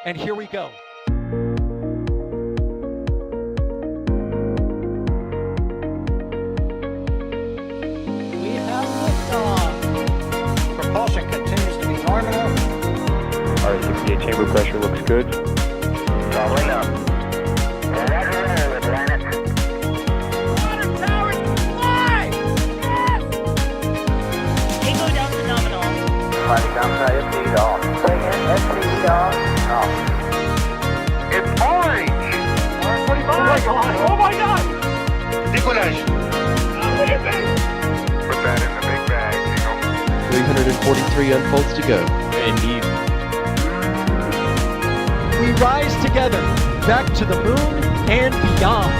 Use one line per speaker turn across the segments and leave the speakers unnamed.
And here we go. We have liftoff. Propulsion continues to be normal.
RCPA chamber pressure looks good.
Doubling up. Roger, with planet.
Water towers fly! Yes!
Tango down to nominal.
Flighting down to SC off. Bring in SC off. It's orange!
Oh my god! Oh my god!
Decollage. Put that in the big bag, Tingle.
343 unfolds to go.
Indeed.
We rise together, back to the moon and beyond.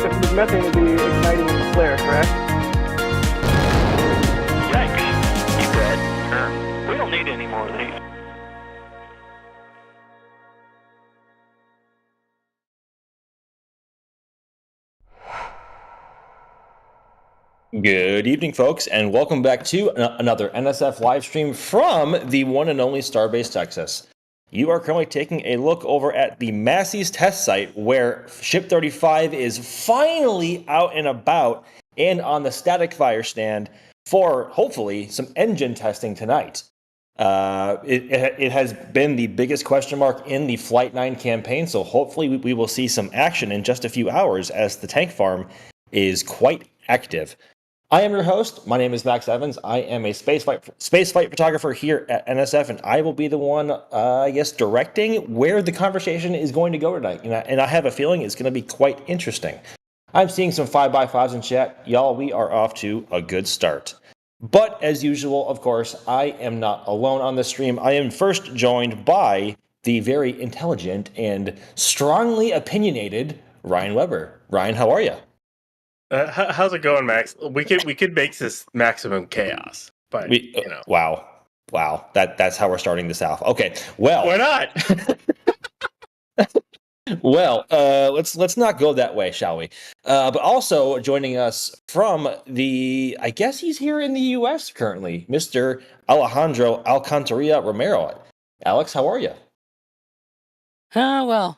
The methane would be igniting in the flare, correct?
Yikes. You good? We don't need any more of these.
Good evening, folks, and welcome back to another NSF live stream from the one and only Starbase, Texas. You are currently taking a look over at the Massey's test site where Ship 35 is finally out and about and on the static fire stand for, hopefully, some engine testing tonight. It has been the biggest question mark in the Flight 9 campaign, so hopefully we will see some action in just a few hours as the tank farm is quite active. I am your host. My name is Max Evans. I am a spaceflight photographer here at NSF, and I will be the one, directing where the conversation is going to go tonight. And I have a feeling it's going to be quite interesting. I'm seeing some 5x5s in chat. Y'all, we are off to a good start. But as usual, of course, I am not alone on this stream. I am first joined by the very intelligent and strongly opinionated Ryan Weber. Ryan, how are you?
How's it going, Max? We could make this maximum chaos, but
Wow, that's how we're starting this off. Okay, well,
why not?
Well, let's not go that way, shall we? But also joining us from I guess he's here in the U.S. currently, Mr. Alejandro Alcantarilla Romero. Alex, how are you?
On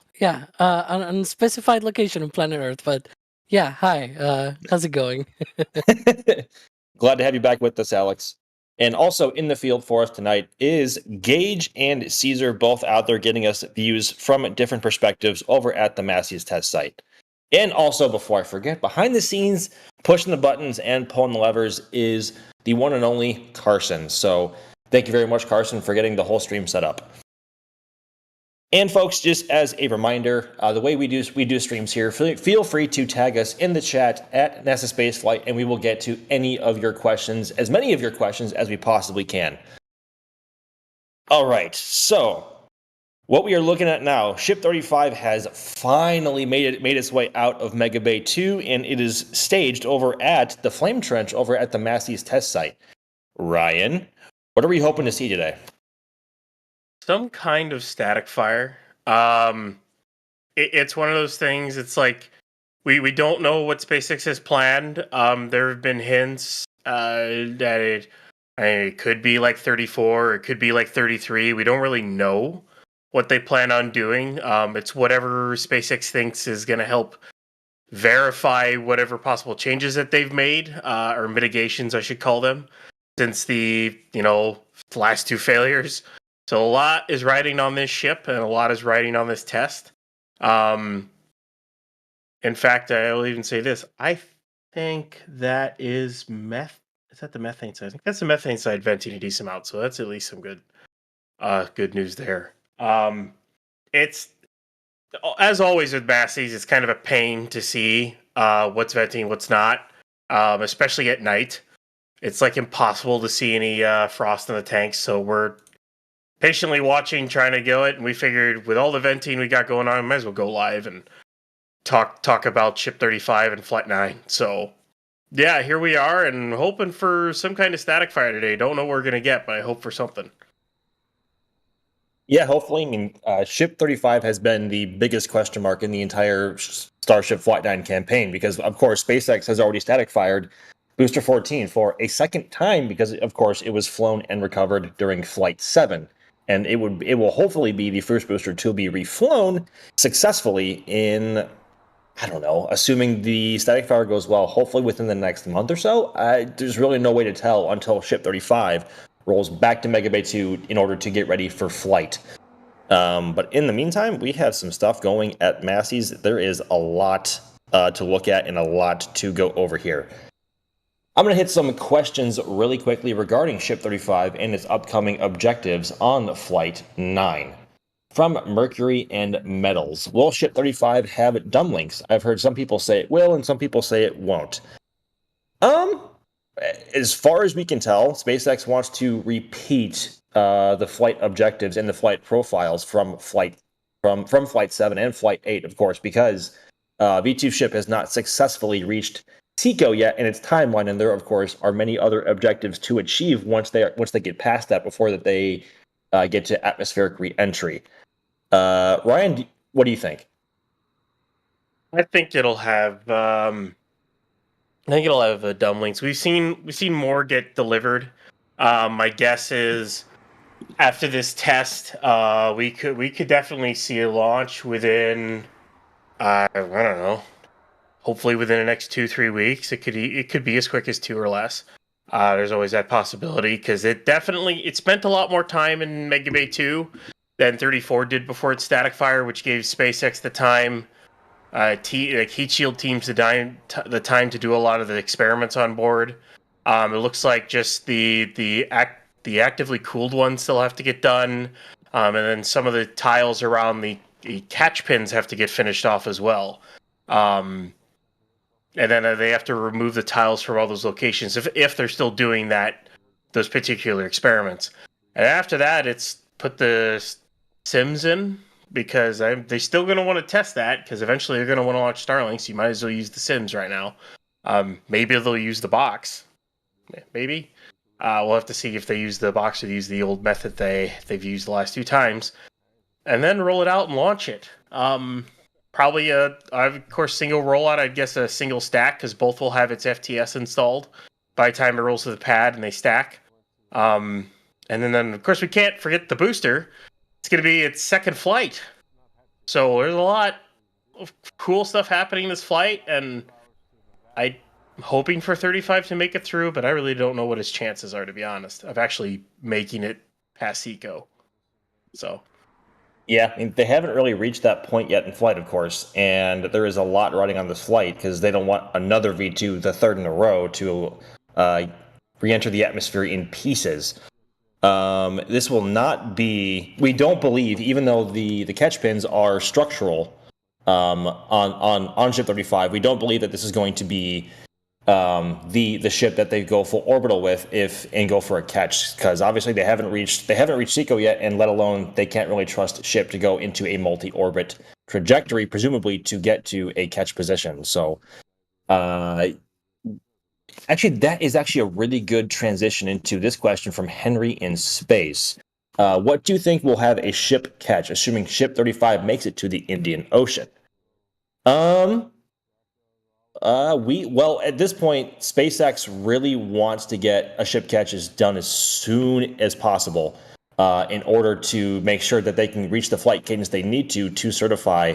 a specified location on planet Earth, but yeah, hi, how's it going?
Glad to have you back with us, Alex. And also in the field for us tonight is Gage and Caesar, both out there getting us views from different perspectives over at the Massey's test site. And also, before I forget, behind the scenes, pushing the buttons and pulling the levers is the one and only Carson. So thank you very much, Carson, for getting the whole stream set up. And folks, just as a reminder, the way we do streams here, feel free to tag us in the chat at NASASpaceflight, and we will get to any of your questions, as many of your questions as we possibly can. All right, so what we are looking at now, Ship 35 has finally made its way out of Mega Bay 2, and it is staged over at the Flame Trench over at the Massey's test site. Ryan, what are we hoping to see today?
Some kind of static fire. It's one of those things. It's like we don't know what SpaceX has planned. There have been hints that it could be like 34, or it could be like 33. We don't really know what they plan on doing. It's whatever SpaceX thinks is going to help verify whatever possible changes that they've made, or mitigations, I should call them, since the last two failures. So a lot is riding on this ship, and a lot is riding on this test. In fact, I will even say this. I think that is Is that the methane side? I think that's the methane side venting a decent amount. So that's at least some good news there. It's, as always with Massey's, it's kind of a pain to see what's venting, what's not, especially at night. It's like impossible to see any frost in the tanks. So we're patiently watching, trying to go it, and we figured with all the venting we got going on, we might as well go live and talk about Ship 35 and Flight 9. So yeah, here we are, and hoping for some kind of static fire today. Don't know what we're gonna get, but I hope for something.
Yeah, hopefully. I mean, Ship 35 has been the biggest question mark in the entire Starship Flight 9 campaign because, of course, SpaceX has already static fired Booster 14 for a second time because, of course, it was flown and recovered during Flight 7. and it will hopefully be the first booster to be reflown successfully in, I don't know, assuming the static fire goes well, hopefully within the next month or so. There's really no way to tell until Ship 35 rolls back to Mega Bay 2 in order to get ready for flight. But in the meantime, we have some stuff going at Massey's. There is a lot to look at and a lot to go over here. I'm going to hit some questions really quickly regarding Ship 35 and its upcoming objectives on Flight 9. From Mercury and Metals, will Ship 35 have dumblinks? I've heard some people say it will and some people say it won't. As far as we can tell, SpaceX wants to repeat the flight objectives and the flight profiles from Flight 7 and Flight 8, of course, because V2 ship has not successfully reached SECO yet in its timeline, and there, of course, are many other objectives to achieve once they get past that before that they get to atmospheric re-entry. Ryan, what do you think?
I think it'll have. Dumplings. We've seen more get delivered. My guess is after this test, we could definitely see a launch within. I don't know. Hopefully within the next 2-3 weeks. It could be as quick as 2 or less. There's always that possibility because it spent a lot more time in Mega Bay 2 than 34 did before its static fire, which gave SpaceX the time, heat shield teams the time to do a lot of the experiments on board. It looks like just the actively cooled ones still have to get done, and then some of the tiles around the catch pins have to get finished off as well. And then they have to remove the tiles from all those locations if they're still doing those particular experiments. And after that, it's put the sims in because they're still going to want to test that because eventually they're going to want to launch Starlinks. You might as well use the sims right now. Maybe they'll use the box. Maybe. We'll have to see if they use the box or use the old method they've used the last 2 times. And then roll it out and launch it. Probably of course, single rollout. I'd guess a single stack because both will have its FTS installed by the time it rolls to the pad and they stack. And then, of course, we can't forget the booster. It's going to be its second flight. So there's a lot of cool stuff happening this flight, and I'm hoping for 35 to make it through, but I really don't know what his chances are, to be honest, of actually making it past SECO. So...
Yeah, I mean, they haven't really reached that point yet in flight, of course, and there is a lot riding on this flight because they don't want another V2, the third in a row, to re-enter the atmosphere in pieces. This will not be... We don't believe, even though the catch pins are structural on Ship 35, we don't believe that this is going to be the ship that they go full orbital with and go for a catch, because obviously they haven't reached SECO yet, and let alone they can't really trust ship to go into a multi-orbit trajectory, presumably to get to a catch position. So actually that is actually a really good transition into this question from Henry in Space. What do you think will have a ship catch, assuming Ship 35 makes it to the Indian Ocean? Well, at this point, SpaceX really wants to get a ship catches done as soon as possible in order to make sure that they can reach the flight cadence they need to certify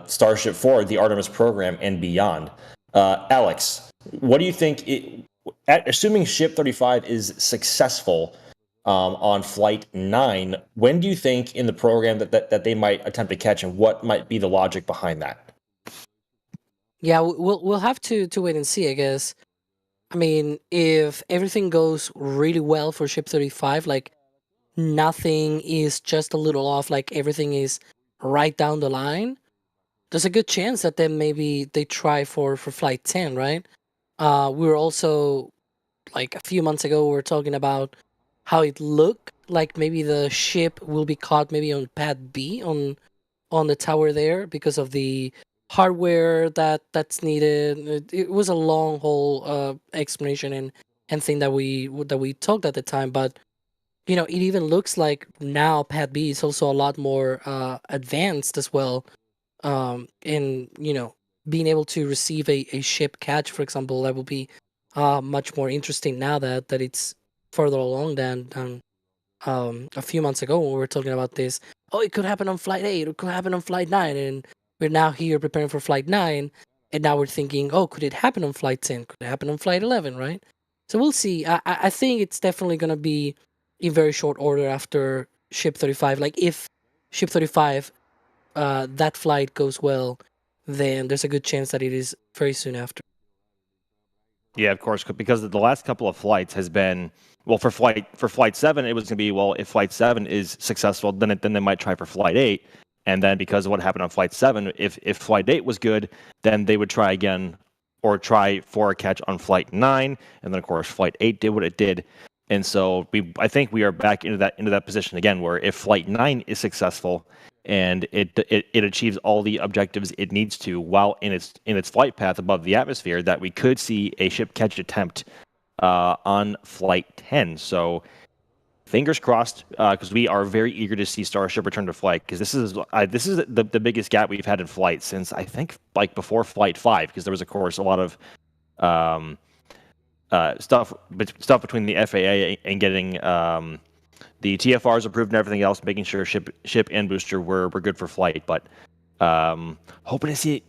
Starship for the Artemis program and beyond. Alex, what do you think, assuming Ship 35 is successful on Flight 9, when do you think in the program that they might attempt to catch, and what might be the logic behind that?
Yeah, we'll have to wait and see, I guess. I mean, if everything goes really well for Ship 35, like nothing is just a little off, like everything is right down the line, there's a good chance that then maybe they try for Flight 10, right? We were also, like a few months ago, we were talking about how it looked like maybe the ship will be caught maybe on Pad B on the tower there because of the hardware that's needed. It was a long whole explanation and thing that we talked at the time, but it even looks like now Pad B is also a lot more advanced as well, in being able to receive a ship catch, for example. That will be much more interesting now that it's further along than a few months ago when we were talking about this. Oh, it could happen on flight 8, it could happen on flight 9, and we're now here preparing for flight 9, and now we're thinking, oh, could it happen on flight 10? Could it happen on flight 11, right? So we'll see. I think it's definitely going to be in very short order after Ship 35. Like, if Ship 35, that flight goes well, then there's a good chance that it is very soon after.
Yeah, of course, because the last couple of flights has been, well, for flight 7, it was going to be, well, if flight 7 is successful, then they might try for flight 8, and then because of what happened on flight 7, if flight 8 was good, then they would try again or try for a catch on flight 9, and then of course flight 8 did what it did, and so I think we are back into that position again, where if flight 9 is successful and it achieves all the objectives it needs to while in its flight path above the atmosphere, that we could see a ship catch attempt on flight 10. So fingers crossed, because we are very eager to see Starship return to flight, because this is the biggest gap we've had in flight since, I think, like before flight 5, because there was of course a lot of stuff between the FAA and getting the TFRs approved and everything else, making sure ship and booster were good for flight. But we're hoping to see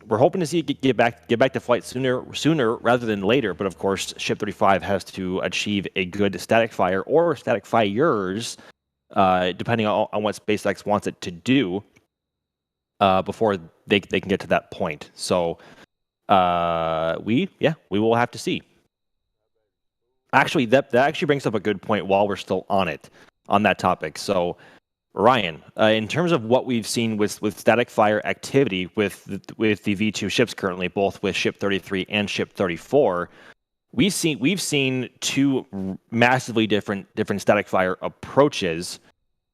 it get back to flight sooner rather than later. But of course, Ship 35 has to achieve a good static fire or static fires, depending on what SpaceX wants it to do, before they can get to that point. So we will have to see. Actually, that actually brings up a good point while we're still on that topic. So, Ryan, in terms of what we've seen with static fire activity with the V2 ships currently, both with Ship 33 and Ship 34, we've seen two massively different static fire approaches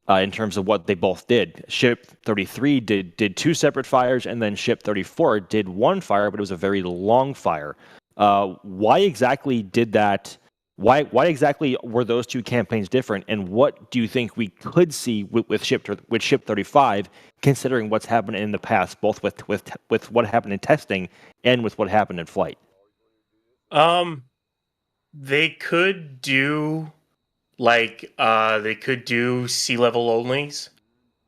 in terms of what they both did. Ship 33 did two separate fires, and then Ship 34 did one fire, but it was a very long fire. Why exactly did that? Why exactly were those two campaigns different, and what do you think we could see with Ship 35, considering what's happened in the past, both with what happened in testing and with what happened in flight?
They could do sea level onlys,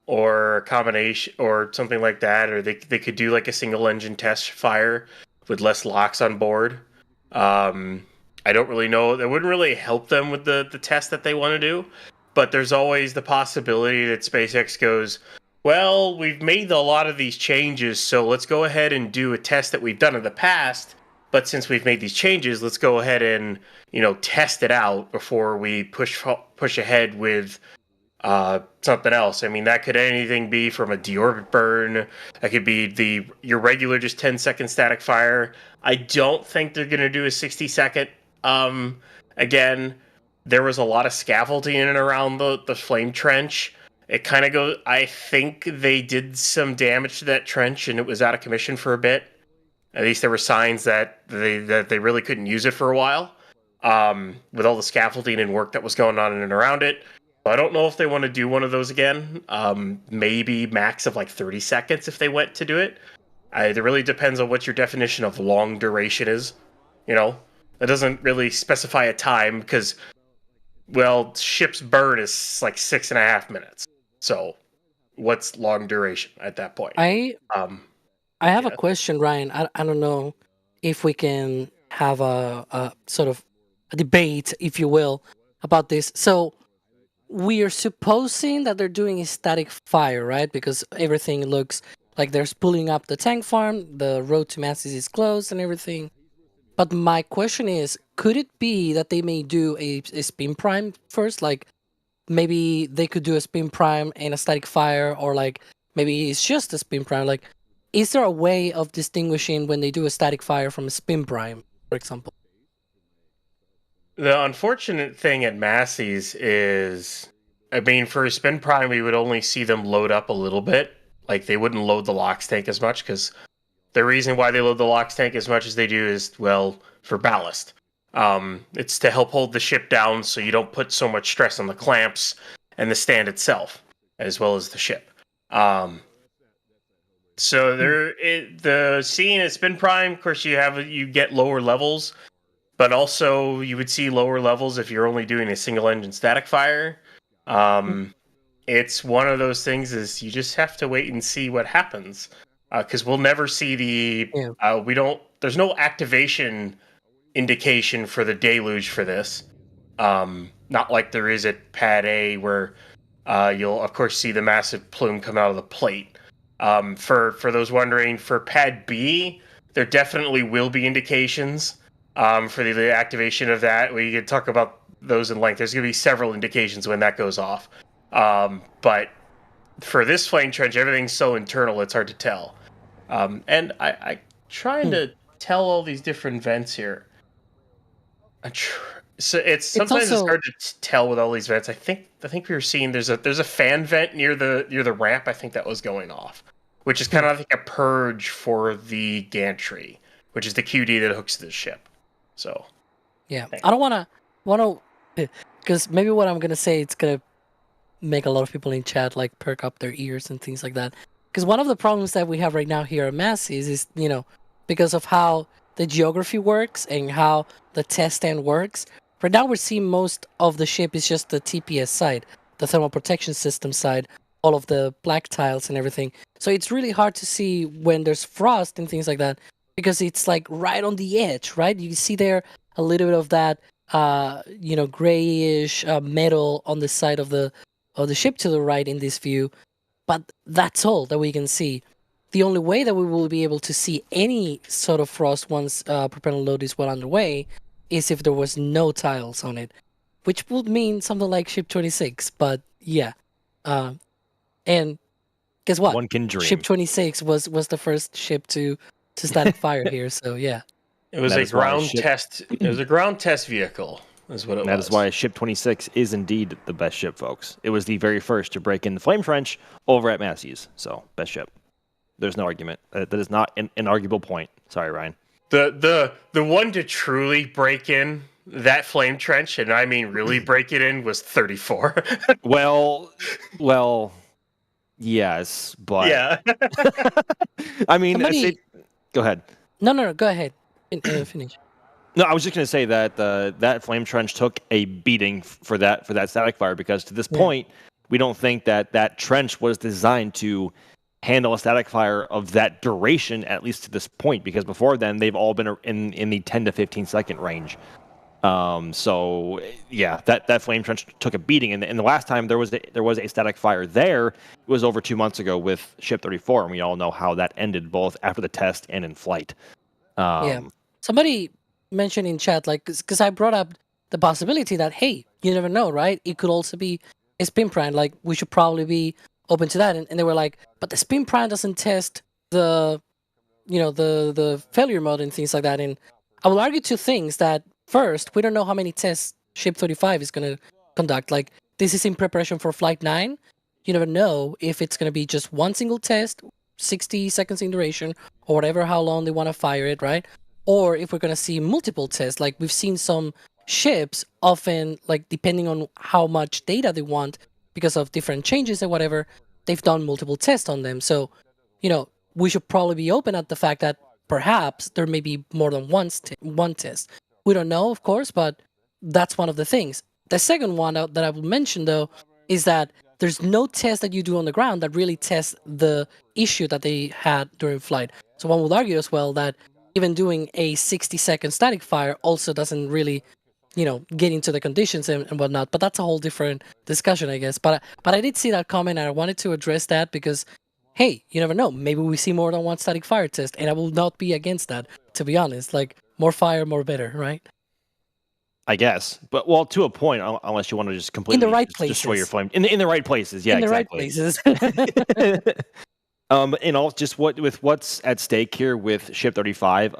or a combination, or something like that, or they could do like a single engine test fire with less locks on board. I don't really know. That wouldn't really help them with the test that they want to do. But there's always the possibility that SpaceX goes, well, we've made a lot of these changes, so let's go ahead and do a test that we've done in the past. But since we've made these changes, let's go ahead and, test it out before we push ahead with something else. I mean, that could anything be from a deorbit burn. That could be your regular just 10-second static fire. I don't think they're going to do a 60-second. Again, there was a lot of scaffolding in and around the flame trench. It kind of goes, I think they did some damage to that trench and it was out of commission for a bit. At least there were signs that they really couldn't use it for a while, with all the scaffolding and work that was going on in and around it. So I don't know if they want to do one of those again. Maybe max of like 30 seconds if they went to do it. It really depends on what your definition of long duration is. It doesn't really specify a time because, well, ship's burn is like 6.5 minutes. So what's long duration at that point?
I have a question, Ryan. I don't know if we can have a sort of a debate, if you will, about this. So we are supposing that they're doing a static fire, right? Because everything looks like they're spooling up the tank farm, the road to Masses is closed and everything. But my question is, could it be that they may do a spin prime first? Like, maybe they could do a spin prime and a static fire, or like, maybe it's just a spin prime. Like, is there a way of distinguishing when they do a static fire from a spin prime, for example?
The unfortunate thing at Massey's is, I mean, for a spin prime, we would only see them load up a little bit. Like, they wouldn't load the LOX tank as much, because the reason why they load the LOX tank as much as they do is, well, for ballast. It's to help hold the ship down so you don't put so much stress on the clamps and the stand itself, as well as the ship. So the seeing a spin prime, of course, you get lower levels, but also you would see lower levels if you're only doing a single engine static fire. It's one of those things is you just have to wait and see what happens. Because we'll never see there's no activation indication for the deluge for this. Not like there is at Pad A where you'll of course see the massive plume come out of the plate. For those wondering, for Pad B, there definitely will be indications for the activation of that. We can talk about those in length. There's going to be several indications when that goes off. But for this flame trench, everything's so internal, it's hard to tell. And I trying to tell all these different vents here. So it's sometimes it's hard to tell with all these vents. I think we were seeing there's a fan vent near the ramp. I think that was going off, which is kind of like a purge for the gantry, which is the QD that hooks to the ship. So
yeah, I don't want to, because maybe what I'm gonna say it's gonna make a lot of people in chat like perk up their ears and things like that. Because one of the problems that we have right now here at Massey's is, because of how the geography works and how the test stand works. Right now we're seeing most of the ship is just the TPS side, the thermal protection system side, all of the black tiles and everything. So it's really hard to see when there's frost and things like that, because it's like right on the edge, right? You see there a little bit of that, grayish metal on the side of the ship to the right in this view. But that's all that we can see. The only way that we will be able to see any sort of frost once propellant load is well underway is if there was no tiles on it, which would mean something like Ship 26. But yeah, and guess what?
One can dream.
Ship 26 was the first ship to static fire here. So yeah,
it was a ground test. It was a ground test vehicle. Is what it was.
That is why Ship 26 is indeed the best ship, folks. It was the very first to break in the flame trench over at Massey's. So, best ship. There's no argument. That is not an arguable point. Sorry, Ryan.
The one to truly break in that flame trench, and I mean really break it in, was 34.
well, yes, but
yeah.
I mean, go ahead.
No, go ahead. Finish.
No, I was just going to say that that flame trench took a beating for that static fire, because to this point, we don't think that trench was designed to handle a static fire of that duration, at least to this point, because before then they've all been in the 10 to 15 second range. So yeah, that flame trench took a beating, and the last time there was a static fire there, it was over 2 months ago with Ship 34, and we all know how that ended, both after the test and in flight.
Somebody mentioned in chat, like, because I brought up the possibility that, hey, you never know, right? It could also be a spin prime. Like, we should probably be open to that. And they were like, but the spin prime doesn't test the failure mode and things like that. And I will argue two things. That first, we don't know how many tests Ship 35 is going to conduct. Like, this is in preparation for Flight 9. You never know if it's going to be just one single test, 60 seconds in duration, or whatever, how long they want to fire it, right? Or if we're going to see multiple tests. Like, we've seen some ships often, like, depending on how much data they want, because of different changes or whatever, they've done multiple tests on them. So, we should probably be open at the fact that perhaps there may be more than one test. We don't know, of course, but that's one of the things. The second one that I will mention, though, is that there's no test that you do on the ground that really tests the issue that they had during flight. So one would argue as well that even doing a 60-second static fire also doesn't really, get into the conditions and whatnot. But that's a whole different discussion, I guess. But I did see that comment, and I wanted to address that because, hey, you never know. Maybe we see more than one static fire test, and I will not be against that, to be honest. Like, more fire, more better, right?
I guess, but to a point, unless you want to just completely
in the right places.
Destroy your flame in the right places, yeah,
in the
exactly.
right places.
And all just with what's at stake here with Ship 35,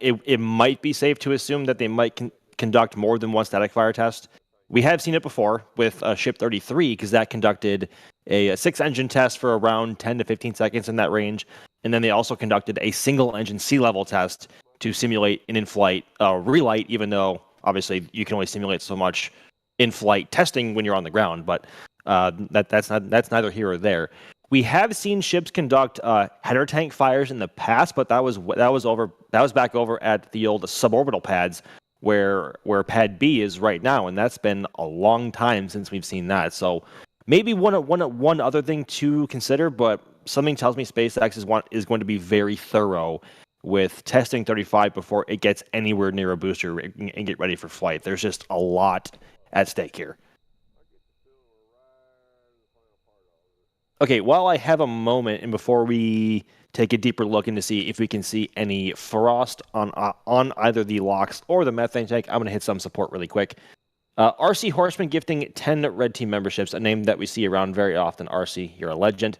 it might be safe to assume that they might conduct more than one static fire test. We have seen it before with Ship 33, because that conducted a 6-engine test for around 10 to 15 seconds in that range, and then they also conducted a single-engine sea level test to simulate an in-flight relight, even though obviously you can only simulate so much in-flight testing when you're on the ground, but that's neither here or there. We have seen ships conduct header tank fires in the past, but that was back over at the old suborbital pads, where Pad B is right now, and that's been a long time since we've seen that. So maybe one other thing to consider, but something tells me SpaceX is going to be very thorough with testing 35 before it gets anywhere near a booster and get ready for flight. There's just a lot at stake here. Okay, while I have a moment, and before we take a deeper look into see if we can see any frost on either the LOX or the methane tank, I'm going to hit some support really quick. RC Horseman gifting 10 Red Team memberships, a name that we see around very often. RC, you're a legend.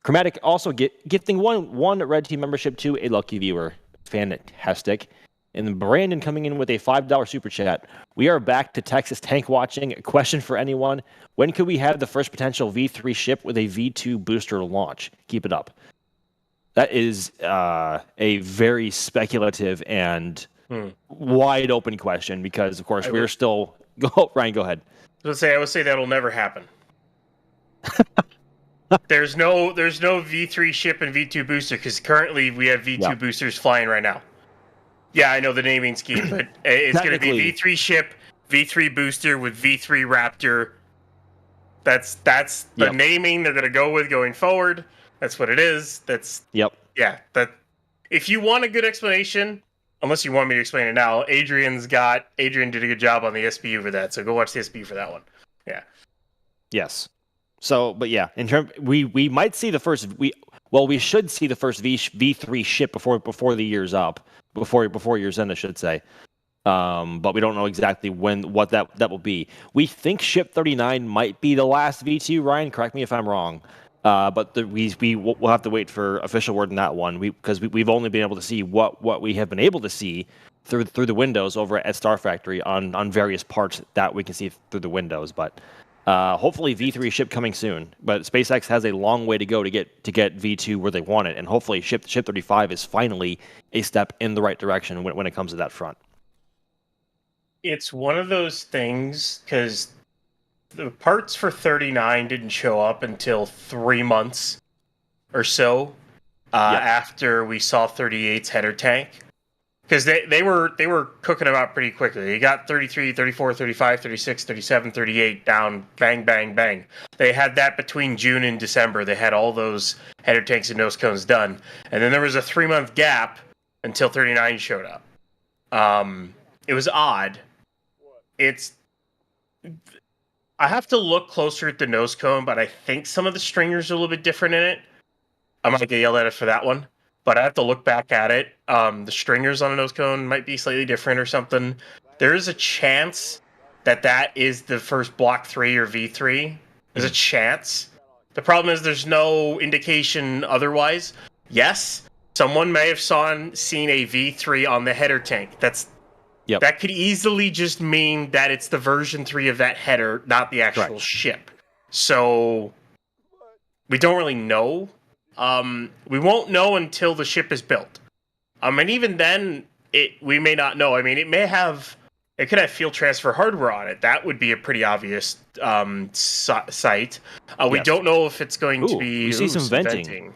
Chromatic also gifting one Red Team membership to a lucky viewer. Fantastic. And Brandon coming in with a $5 super chat. We are back to Texas tank watching. A question for anyone. When could we have the first potential V3 ship with a V2 booster launch? Keep it up. That is a very speculative and wide open question because, of course, we're still... Ryan, go ahead.
I would say that'll never happen. There's no V3 ship and V2 booster because currently we have V2 boosters flying right now. Yeah, I know the naming scheme, but it's going to be V3 ship, V3 booster with V3 Raptor. That's the naming they're going to go with going forward. That's what it is. Yeah. That if you want a good explanation, unless you want me to explain it now, Adrian did a good job on the SPU for that. So go watch the SPU for that one. Yeah. Yes.
So, but yeah, in terms we might see the first we should see the first V3 ship before the year's up. Before year's end, I should say. But we don't know exactly what that will be. We think Ship 39 might be the last V2. Ryan, correct me if I'm wrong. But we'll have to wait for official word on that one. Because we've only been able to see what we have been able to see through the windows over at Starfactory on various parts that we can see through the windows. But hopefully V3 ship coming soon. But SpaceX has a long way to go to get V2 where they want it, and hopefully Ship 35 is finally a step in the right direction when it comes to that front.
It's one of those things because the parts for 39 didn't show up until 3 months or so after we saw 38's header tank. Because they were cooking them out pretty quickly. They got 33, 34, 35, 36, 37, 38 down, bang, bang, bang. They had that between June and December. They had all those header tanks and nose cones done. And then there was a 3-month gap until 39 showed up. It was odd. I have to look closer at the nose cone, but I think some of the stringers are a little bit different in it. I might get yelled at it for that one. But I have to look back at it. The stringers on a nose cone might be slightly different or something. There is a chance that is the first Block 3 or V3. There's a chance. The problem is there's no indication otherwise. Yes, someone may have seen a V3 on the header tank. That could easily just mean that it's the version 3 of that header, not the actual ship. So we don't really know. We won't know until the ship is built. And even then, we may not know. I mean, it could have field transfer hardware on it. That would be a pretty obvious site. We don't know if it's going to be.
We see some venting.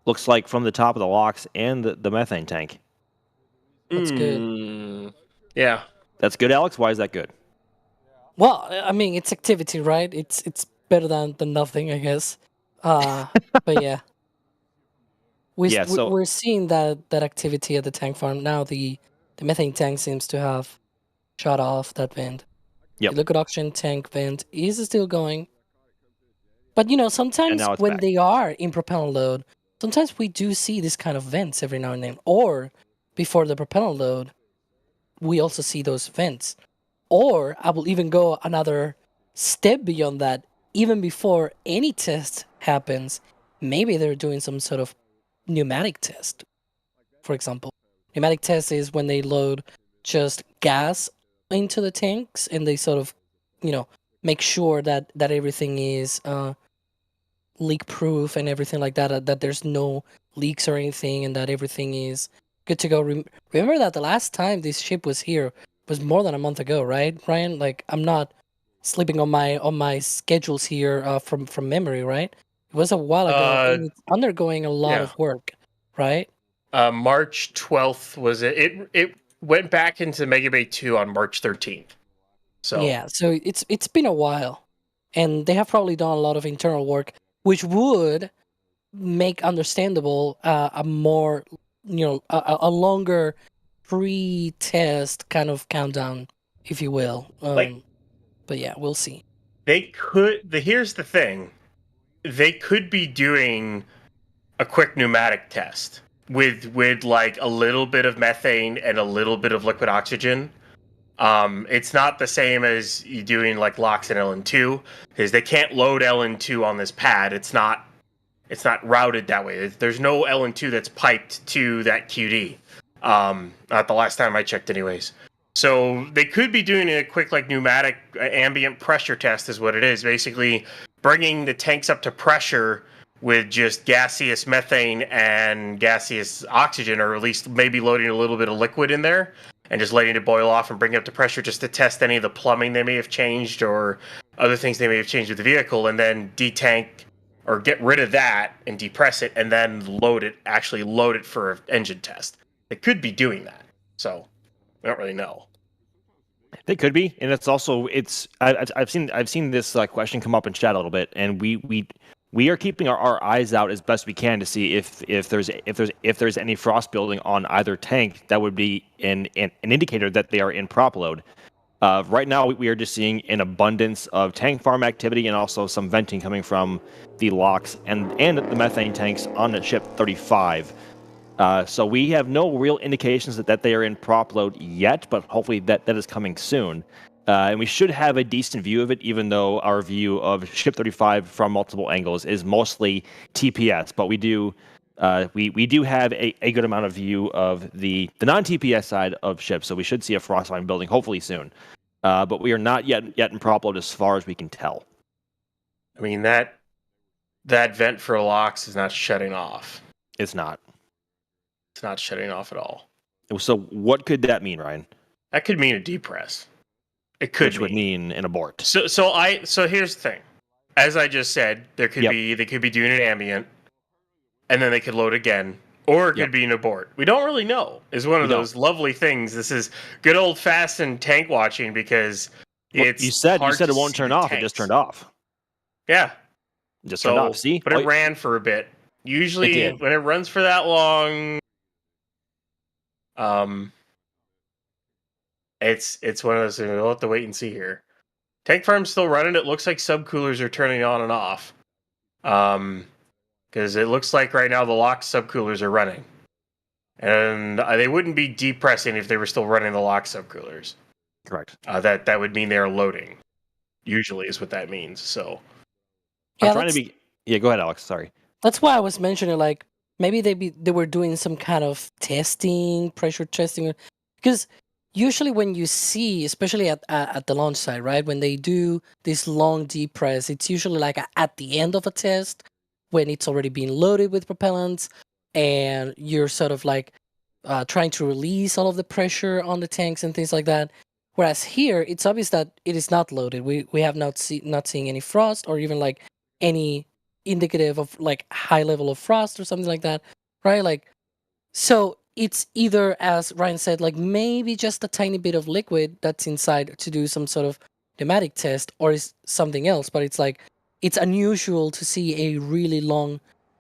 Looks like from the top of the LOX and the methane tank.
That's good.
Yeah.
That's good, Alex. Why is that good?
Well, I mean, it's activity, right? It's better than nothing, I guess. But yeah. We're seeing that activity at the tank farm. Now the methane tank seems to have shut off that vent. The liquid oxygen tank vent is still going. But sometimes when they are in propellant load, sometimes we do see this kind of vents every now and then. Or before the propellant load, we also see those vents. Or I will even go another step beyond that. Even before any test happens, maybe they're doing some sort of pneumatic test, for example. Pneumatic test is when they load just gas into the tanks and they sort of, make sure that everything is leak proof and everything like that, that there's no leaks or anything and that everything is good to go. Remember that the last time this ship was here was more than a month ago, right, Ryan? Like, I'm not sleeping on my schedules here from memory, right? It was a while ago. And it's undergoing a lot of work, right?
March 12th was it? went back into Mega Bay 2 on March 13th. So
Yeah, so it's been a while, and they have probably done a lot of internal work, which would make understandable a more, a longer pre-test kind of countdown, if you will.
Like-
But yeah, we'll see.
they could. Here's the thing: they could be doing a quick pneumatic test with like a little bit of methane and a little bit of liquid oxygen. It's not the same as you doing like LOX and LN2 because they can't load LN2 on this pad. It's not routed that way. There's no LN2 that's piped to that QD. Not the last time I checked, anyways. So they could be doing a quick like pneumatic ambient pressure test, is what it is. Basically, bringing the tanks up to pressure with just gaseous methane and gaseous oxygen, or at least maybe loading a little bit of liquid in there and just letting it boil off and bring it up to pressure just to test any of the plumbing they may have changed or other things they may have changed with the vehicle, and then detank or get rid of that and depress it and then actually load it for an engine test. They could be doing that. So we don't really know.
They could be, and I've seen this question come up in chat a little bit, and we are keeping our eyes out as best we can to see if there's any frost building on either tank. That would be an indicator that they are in prop load. Right now, we are just seeing an abundance of tank farm activity and also some venting coming from the LOX and the methane tanks on the ship 35. So we have no real indications that they are in prop load yet, but hopefully that is coming soon. And we should have a decent view of it, even though our view of ship 35 from multiple angles is mostly TPS. But we do have a good amount of view of the non-TPS side of ships, so we should see a frost line building hopefully soon. But we are not yet in prop load as far as we can tell.
I mean, that vent for LOX is not shutting off.
It's not.
It's not shutting off at all.
So what could that mean, Ryan?
That could mean a depress. It could
would mean an abort.
So here's the thing. As I just said, they could be doing an ambient, and then they could load again, or it could be an abort. We don't really know. It's one of those lovely things. This is good old fashioned tank watching because it's
you said it won't turn off.
Tanks.
It just turned off.
Yeah,
just turned off. See,
but it ran for a bit. Usually, when it runs for that long, it's one of those things. We'll have to wait and see here. Tank farm's still running. It looks like subcoolers are turning on and off. Because it looks like right now the LOX subcoolers are running. And they wouldn't be depressing if they were still running the LOX subcoolers.
Correct.
That would mean they're loading. Usually is what that means. So
I'm trying to be... Yeah, go ahead, Alex. Sorry.
That's why I was mentioning, like, maybe they were doing some kind of testing, pressure testing. Because usually when you see, especially at the launch site, right, when they do this long depress, it's usually like at the end of a test when it's already been loaded with propellants and you're sort of like trying to release all of the pressure on the tanks and things like that. Whereas here, it's obvious that it is not loaded. We have not seeing any frost or even like any indicative of like high level of frost or something like that, right? Like, so it's either, as Ryan said, like maybe just a tiny bit of liquid that's inside to do some sort of pneumatic test, or is something else. But it's like, it's unusual to see a really long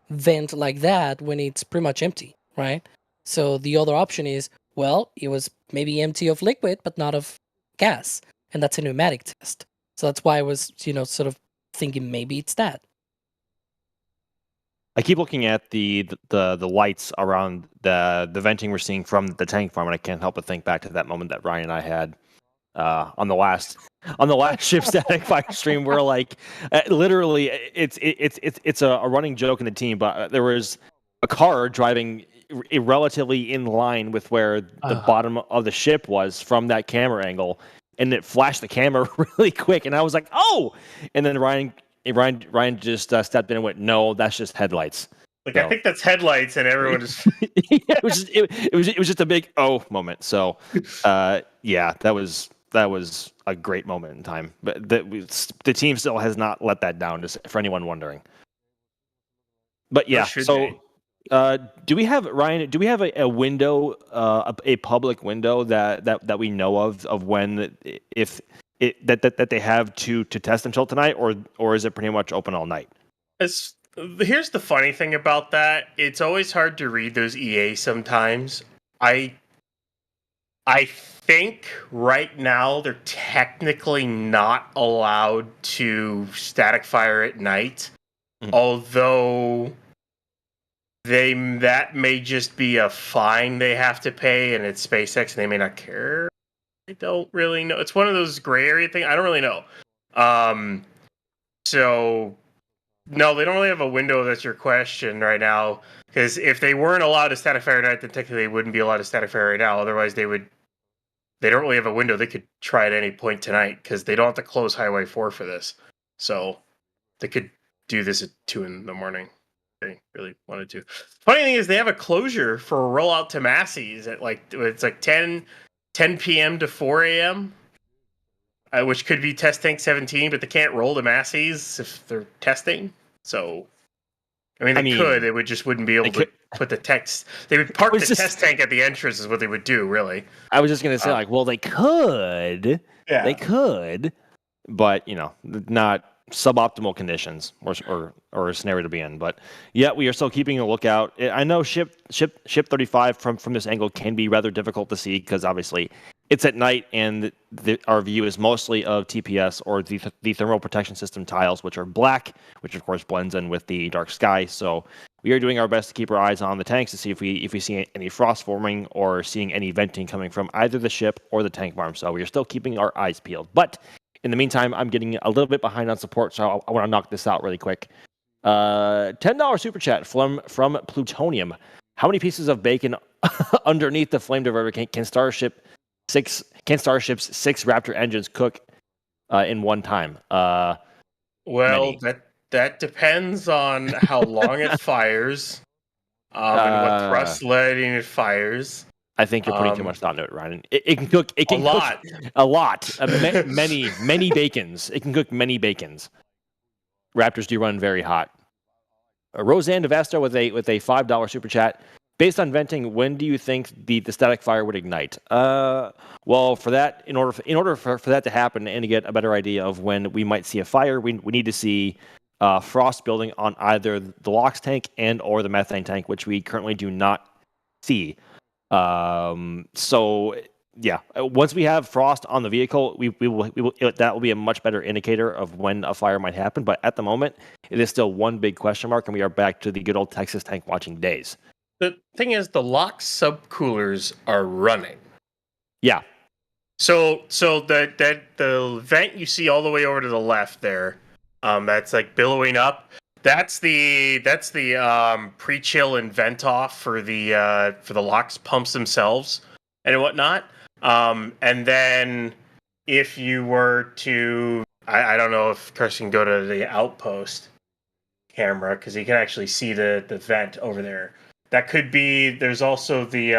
vent like that when it's pretty much empty, right? So the other option is, well, it was maybe empty of liquid, but not of gas. And that's a pneumatic test. So that's why I was, sort of thinking maybe it's that.
I keep looking at the lights around the venting we're seeing from the tank farm, and I can't help but think back to that moment that Ryan and I had on the last ship static fire stream, where like literally it's a running joke in the team, but there was a car driving relatively in line with where the bottom of the ship was from that camera angle, and it flashed the camera really quick, and I was like, oh, and then Ryan just stepped in and went, no, that's just headlights.
Like, I think that's headlights, and everyone just
it was just a big moment. So yeah, that was a great moment in time. But the team still has not let that down, just for anyone wondering. But yeah, so Do we have Ryan? Do we have a window, a public window that we know of when if that they have to test until tonight, or is it pretty much open all night?
Here's the funny thing about that. It's always hard to read those EA sometimes. I think right now they're technically not allowed to static fire at night, although that may just be a fine they have to pay, and it's SpaceX, and they may not care. I don't really know. It's one of those gray area things. I don't really know. So no, they don't really have a window. That's your question right now. Because if they weren't allowed to static fire at night, then technically they wouldn't be allowed to static fire right now. Otherwise, they would. They don't really have a window. They could try at any point tonight because they don't have to close Highway 4 for this. So they could do this at 2 in the morning. They really wanted to. Funny thing is, they have a closure for a rollout to Massey's at it's like 10 p.m. to 4 a.m., which could be test tank 17, but they can't roll to Massey's if they're testing. So, I mean, they could. They wouldn't be able to put the text. They would park the test tank at the entrance is what they would do, really.
I was just going to say, well, they could. Yeah. They could. But, not suboptimal conditions or a scenario to be in. But, yeah, we are still keeping a lookout. I know Ship 35 from this angle can be rather difficult to see because, obviously, it's at night and our view is mostly of TPS or the thermal protection system tiles, which are black, which, of course, blends in with the dark sky. So we are doing our best to keep our eyes on the tanks to see if we see any frost forming or seeing any venting coming from either the ship or the tank farm. So we are still keeping our eyes peeled. But in the meantime, I'm getting a little bit behind on support, so I want to knock this out really quick. $10 super chat from Plutonium. How many pieces of bacon underneath the flame diverter can Starship's 6 Raptor engines cook in one time?
Well, that depends on how long it fires, and what thrust lighting it fires.
I think you're putting too much thought into it, Ryan. It can cook. It can
cook
a lot. Many bacons. It can cook many bacons. Raptors do run very hot. Roseanne DeVasto with a $5 super chat. Based on venting, when do you think the static fire would ignite? Well, for that, in order for that to happen and to get a better idea of when we might see a fire, we need to see frost building on either the LOX tank and or the methane tank, which we currently do not see. So yeah, once we have frost on the vehicle, we will that will be a much better indicator of when a fire might happen. But at the moment, it is still one big question mark, and we are back to the good old Texas tank watching days.
The thing is, the LOX subcoolers are running.
Yeah.
So the vent you see all the way over to the left there, that's like billowing up. That's the pre-chill and vent off for the LOX pumps themselves and whatnot. And then if you were to, I don't know if Chris can go to the outpost camera because he can actually see the vent over there. That could be. There's also the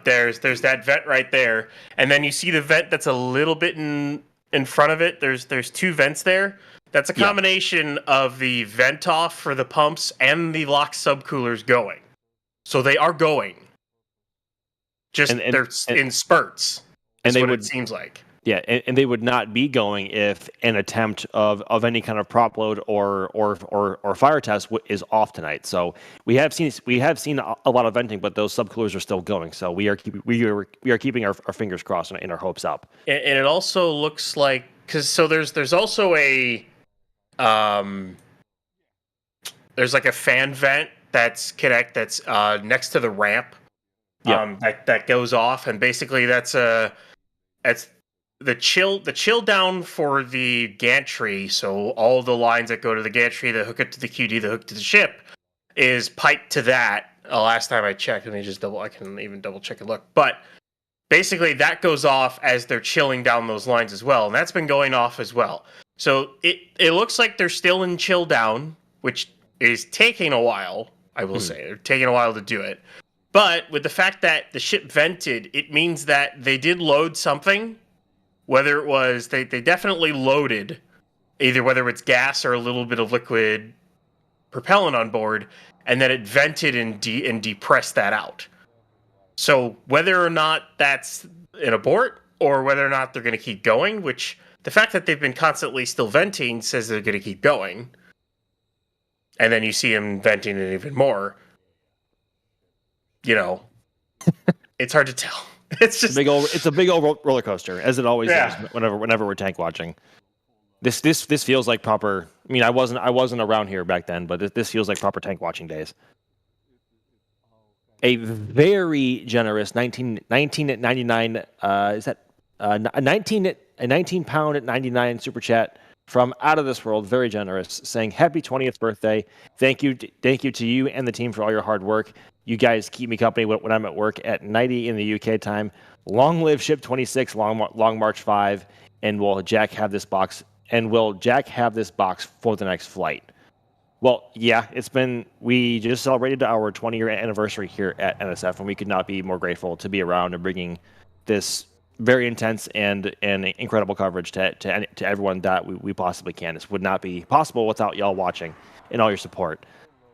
there's that vent right there, and then you see the vent that's a little bit in front of it. There's 2 vents there. That's a combination of the vent off for the pumps and the LOX subcoolers going. So they are going. Just they're in spurts. And it seems like.
Yeah, and they would not be going if an attempt of any kind of prop load or fire test is off tonight. So we have seen a lot of venting, but those subcoolers are still going. So we are keeping our fingers crossed and our hopes up.
And it also looks like there's also a there's like a fan vent that's next to the ramp. That goes off, and basically that's the chill down for the gantry. So all the lines that go to the gantry, the hook up to the QD, the hook to the ship, is piped to that. Last time I checked, I can even double check and look. But basically that goes off as they're chilling down those lines as well. And that's been going off as well. So it looks like they're still in chill down, which is taking a while, I will say. They're taking a while to do it. But with the fact that the ship vented, it means that they did load something. Whether it was, they definitely loaded, either whether it's gas or a little bit of liquid propellant on board, and then it vented and depressed that out. So whether or not that's an abort or whether or not they're going to keep going, which the fact that they've been constantly still venting says they're going to keep going. And then you see them venting it even more. You know, it's hard to tell. It's just
it's a big old roller coaster, as it always is whenever we're tank watching. This feels like proper. I mean, I wasn't around here back then, but this feels like proper tank watching days. A very generous 19.99. Is that a 19 pound at 99 super chat from Out of This World? Very generous, saying happy 20th birthday. Thank you to you and the team for all your hard work. You guys keep me company when I'm at work at 90 in the UK time. Long live Ship 26, long March 5, and will Jack have this box? And will Jack have this box for the next flight? Well, yeah, we just celebrated our 20-year anniversary here at NSF, and we could not be more grateful to be around and bringing this very intense and incredible coverage to everyone that we possibly can. This would not be possible without y'all watching and all your support.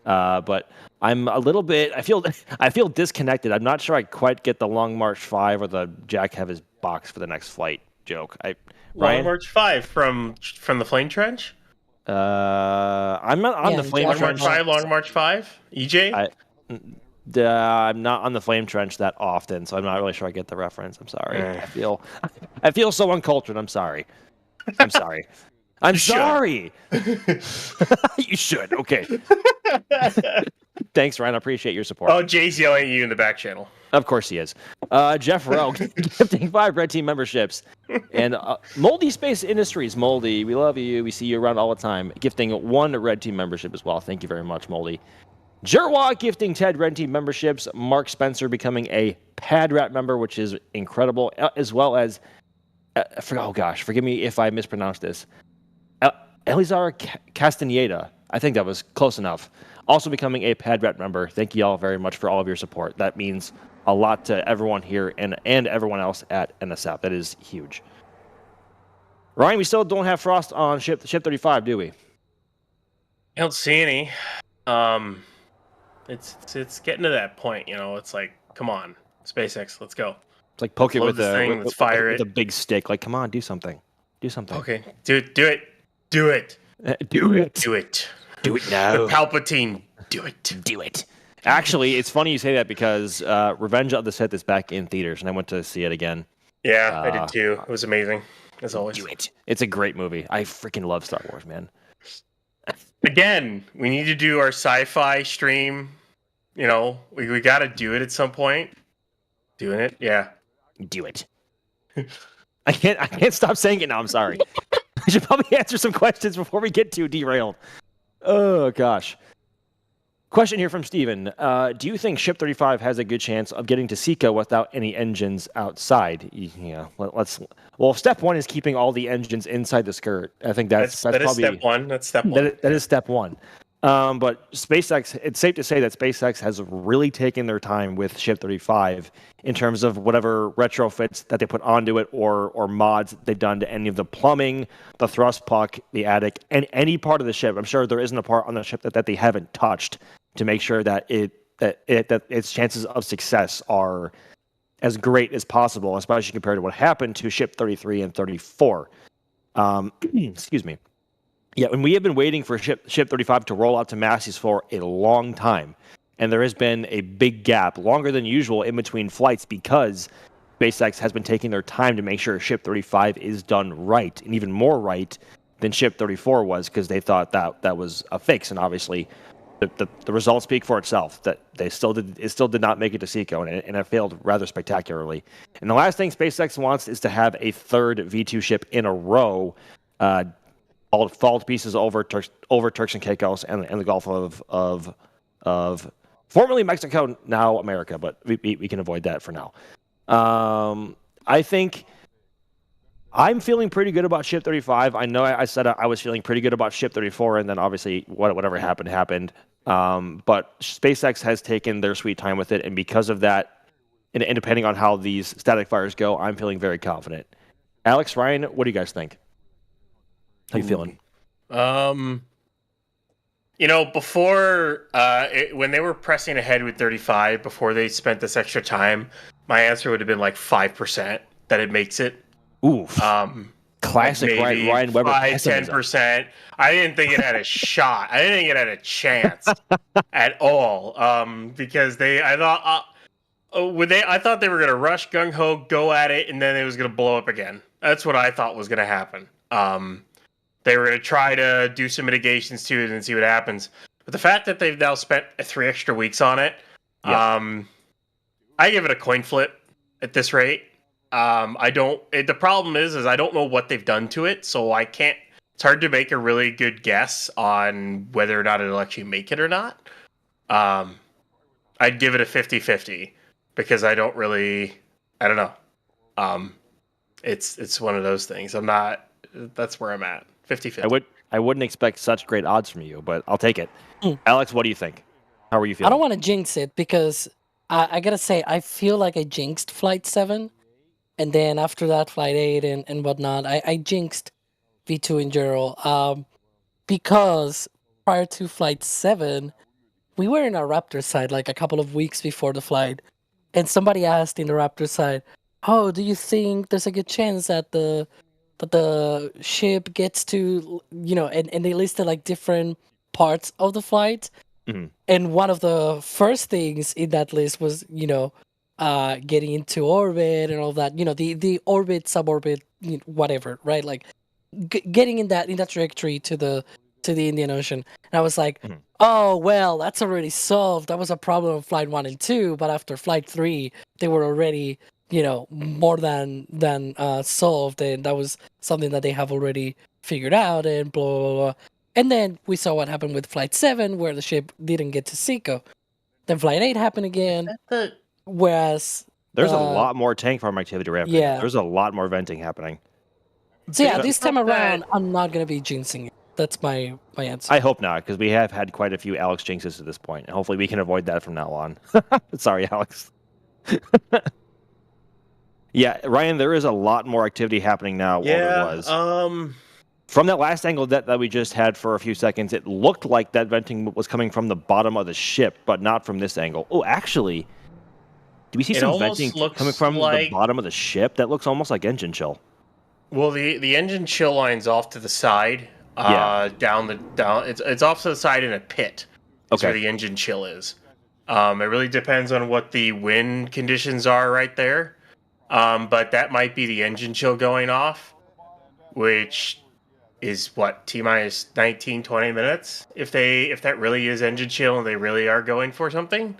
But I'm a little bit. I feel disconnected. I'm not sure I quite get the Long March 5 or the Jack have his box for the next flight joke.
Long March 5 from the Flame Trench.
I'm not on the Flame Trench.
Long March 5. EJ.
I'm not on the Flame Trench that often, so I'm not really sure I get the reference. I'm sorry. I feel so uncultured. I'm sorry. I'm sorry. I'm sorry. You should. Okay. Thanks, Ryan. I appreciate your support.
Oh, Jay's yelling at you in the back channel.
Of course he is. Jeff Rowe gifting 5 Red Team memberships. And Moldy Space Industries. Moldy, we love you. We see you around all the time. Gifting 1 Red Team membership as well. Thank you very much, Moldy. Jerwa gifting 10 Red Team memberships. Mark Spencer becoming a PadRat member, which is incredible. As well as, oh gosh, forgive me if I mispronounced this. Elizar Castaneda. I think that was close enough. Also becoming a PadRat member. Thank you all very much for all of your support. That means a lot to everyone here and everyone else at NSF. That is huge. Ryan, we still don't have frost on Ship 35, do we?
I don't see any. It's getting to that point, you know. It's like, come on, SpaceX, let's go.
It's like poke it with
a
big stick. Like, come on, do something. Do something.
Okay, do it. Do it.
Do it.
Do it.
Do it now.
Palpatine, do it.
Do it. Actually, it's funny you say that because Revenge of the Sith is back in theaters, and I went to see it again.
Yeah, I did too. It was amazing, as always.
Do it. It's a great movie. I freaking love Star Wars, man.
Again, we need to do our sci-fi stream. You know, we got to do it at some point. Doing it, yeah.
Do it. I can't stop saying it now. I'm sorry. I should probably answer some questions before we get too derailed. Oh gosh. Question here from Steven. Do you think Ship 35 has a good chance of getting to Sika without any engines outside? Yeah. Well, step 1 is keeping all the engines inside the skirt. I think that's probably
step 1. That's step 1.
That is step 1. But SpaceX, it's safe to say that SpaceX has really taken their time with Ship 35 in terms of whatever retrofits that they put onto it or mods they've done to any of the plumbing, the thrust puck, the attic, and any part of the ship. I'm sure there isn't a part on the ship that they haven't touched to make sure that its chances of success are as great as possible, especially compared to what happened to Ship 33 and 34. Excuse me. Yeah, and we have been waiting for Ship 35 to roll out to Massey's for a long time. And there has been a big gap, longer than usual, in between flights because SpaceX has been taking their time to make sure Ship 35 is done right, and even more right than Ship 34 was, because they thought that was a fix. And obviously, the results speak for itself. That it still did not make it to Seco, and it failed rather spectacularly. And the last thing SpaceX wants is to have a third V2 ship in a row. Fault pieces over Turks and Caicos and the Gulf of formerly Mexico, now America, but we can avoid that for now. I think I'm feeling pretty good about Ship 35. I know I said I was feeling pretty good about Ship 34, and then obviously whatever happened. But SpaceX has taken their sweet time with it, and because of that, and depending on how these static fires go, I'm feeling very confident. Alex, Ryan, what do you guys think? How you feeling?
Before when they were pressing ahead with 35, before they spent this extra time, my answer would have been like 5% that it makes it.
Oof. Classic
maybe
Ryan Weber
5-10%. I didn't think it had a shot. I didn't think it had a chance at all. Because I thought they were gonna rush gung ho, go at it, and then it was gonna blow up again. That's what I thought was gonna happen. They were gonna try to do some mitigations to it and see what happens. But the fact that they've now spent 3 extra weeks on it, I give it a coin flip at this rate. The problem is I don't know what they've done to it, so I can't. It's hard to make a really good guess on whether or not it'll actually make it or not. I'd give it a 50-50 because I don't know. It's one of those things. That's where I'm at. 50-50.
I wouldn't expect such great odds from you, but I'll take it. Alex, what do you think? How are you feeling?
I don't want to jinx it because I gotta say I feel like I jinxed Flight 7, and then after that Flight 8 and whatnot. I jinxed V2 in general because prior to Flight 7, we were in our Raptor side like a couple of weeks before the flight, and somebody asked in the Raptor side, "Oh, do you think there's a good chance that the ship gets to, and they listed like different parts of the flight."
Mm-hmm.
And one of the first things in that list was, getting into orbit and all that, the orbit, suborbit, whatever, right? Like getting in that trajectory to the Indian Ocean. And I was like, oh, well, that's already solved. That was a problem of Flight 1 and 2, but after Flight 3, they were already, more than solved, and that was something that they have already figured out, and blah, blah, blah. And then we saw what happened with Flight 7, where the ship didn't get to Seco. Then Flight 8 happened again, whereas...
There's a lot more tank farm activity happening.
Yeah.
There's a lot more venting happening.
So yeah, this time around, I'm not going to be jinxing it. That's my answer.
I hope not, because we have had quite a few Alex jinxes at this point, and hopefully we can avoid that from now on. Sorry, Alex. Yeah, Ryan, there is a lot more activity happening now than there was. From that last angle that we just had for a few seconds, it looked like that venting was coming from the bottom of the ship, but not from this angle. Oh, actually, do we see some venting coming from the bottom of the ship? That looks almost like engine chill.
Well, the engine chill line's off to the side. It's off to the side in a pit. That's where the engine chill is. It really depends on what the wind conditions are right there. But that might be the engine chill going off, which is what, T-minus 19, 20 minutes? If that really is engine chill and they really are going for something.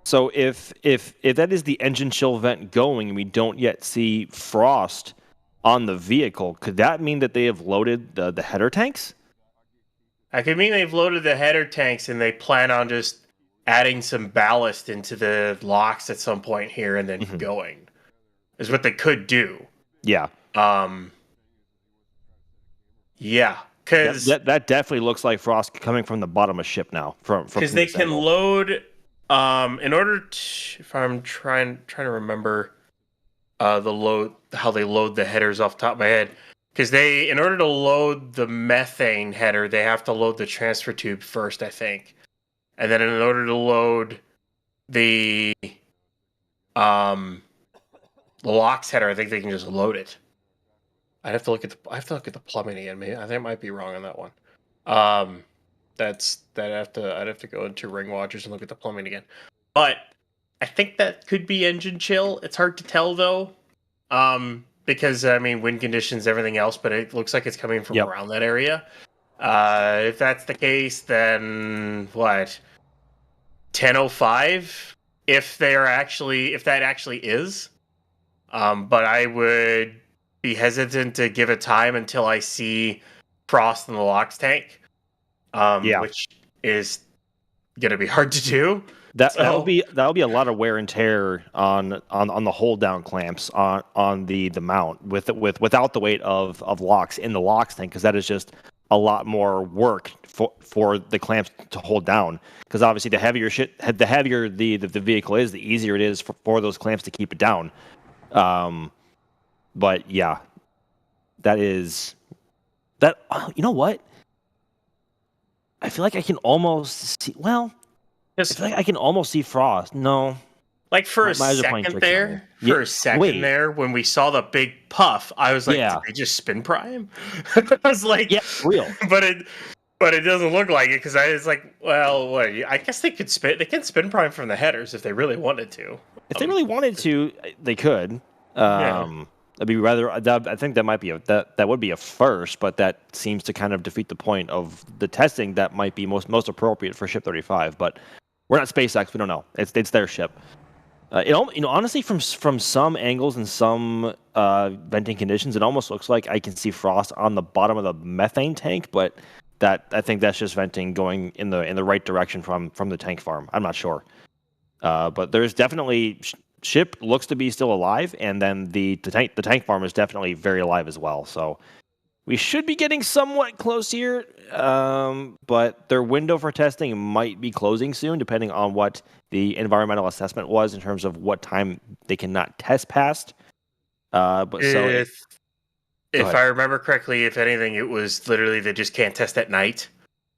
So if that is the engine chill vent going and we don't yet see frost on the vehicle, could that mean that they have loaded the header tanks?
That could mean they've loaded the header tanks and they plan on just adding some ballast into the locks at some point here and then going. Is what they could do.
Yeah.
Yeah. Because
that definitely looks like frost coming from the bottom of ship now. Because
they can load. In order to, if I'm trying to remember the load, how they load the headers off the top of my head, because in order to load the methane header, they have to load the transfer tube first, I think, and then in order to load the LOX header, I think they can just load it. I have to look at the plumbing again. I think I might be wrong on that one. I'd have to go into Ring Watchers and look at the plumbing again. But I think that could be engine chill. It's hard to tell though, because wind conditions, everything else. But it looks like it's coming from around that area. If that's the case, then what? 10:05. If that actually is. But I would be hesitant to give a time until I see frost in the LOX tank. Which is going to be hard to do. That'll be a lot of wear and tear on the hold down clamps on the mount without the weight of LOX in the LOX tank, because that is just a lot more work for the clamps to hold down. Because obviously the heavier the vehicle is, the easier it is for those clamps to keep it down. But yeah, that is that. You know what?
I feel like I can almost see. Well, I
Just
feel like I can almost see frost. No,
like for
My
a
eyes are playing
second
tricks on me.
there,
Yeah,
for a second
wait.
there, when we saw the big puff, I was like,
Yeah.
did they just spin prime? I was like,
Yeah, real.
but it doesn't look like it because I was like, well, what? I guess they could spin. They can spin prime from the headers if they really wanted to.
If they really wanted to, they could. That'd be rather. I think that might be that would be a first, but that seems to kind of defeat the point of the testing that might be most appropriate for Ship 35. But we're not SpaceX. We don't know. It's their ship. Honestly, from some angles and some venting conditions, it almost looks like I can see frost on the bottom of the methane tank, but I think that's just venting going in the right direction from the tank farm. I'm not sure, but there's definitely ship looks to be still alive, and then the tank farm is definitely very alive as well. So we should be getting somewhat close here, but their window for testing might be closing soon, depending on what the environmental assessment was in terms of what time they cannot test past.
If I remember correctly, if anything, it was literally they just can't test at night.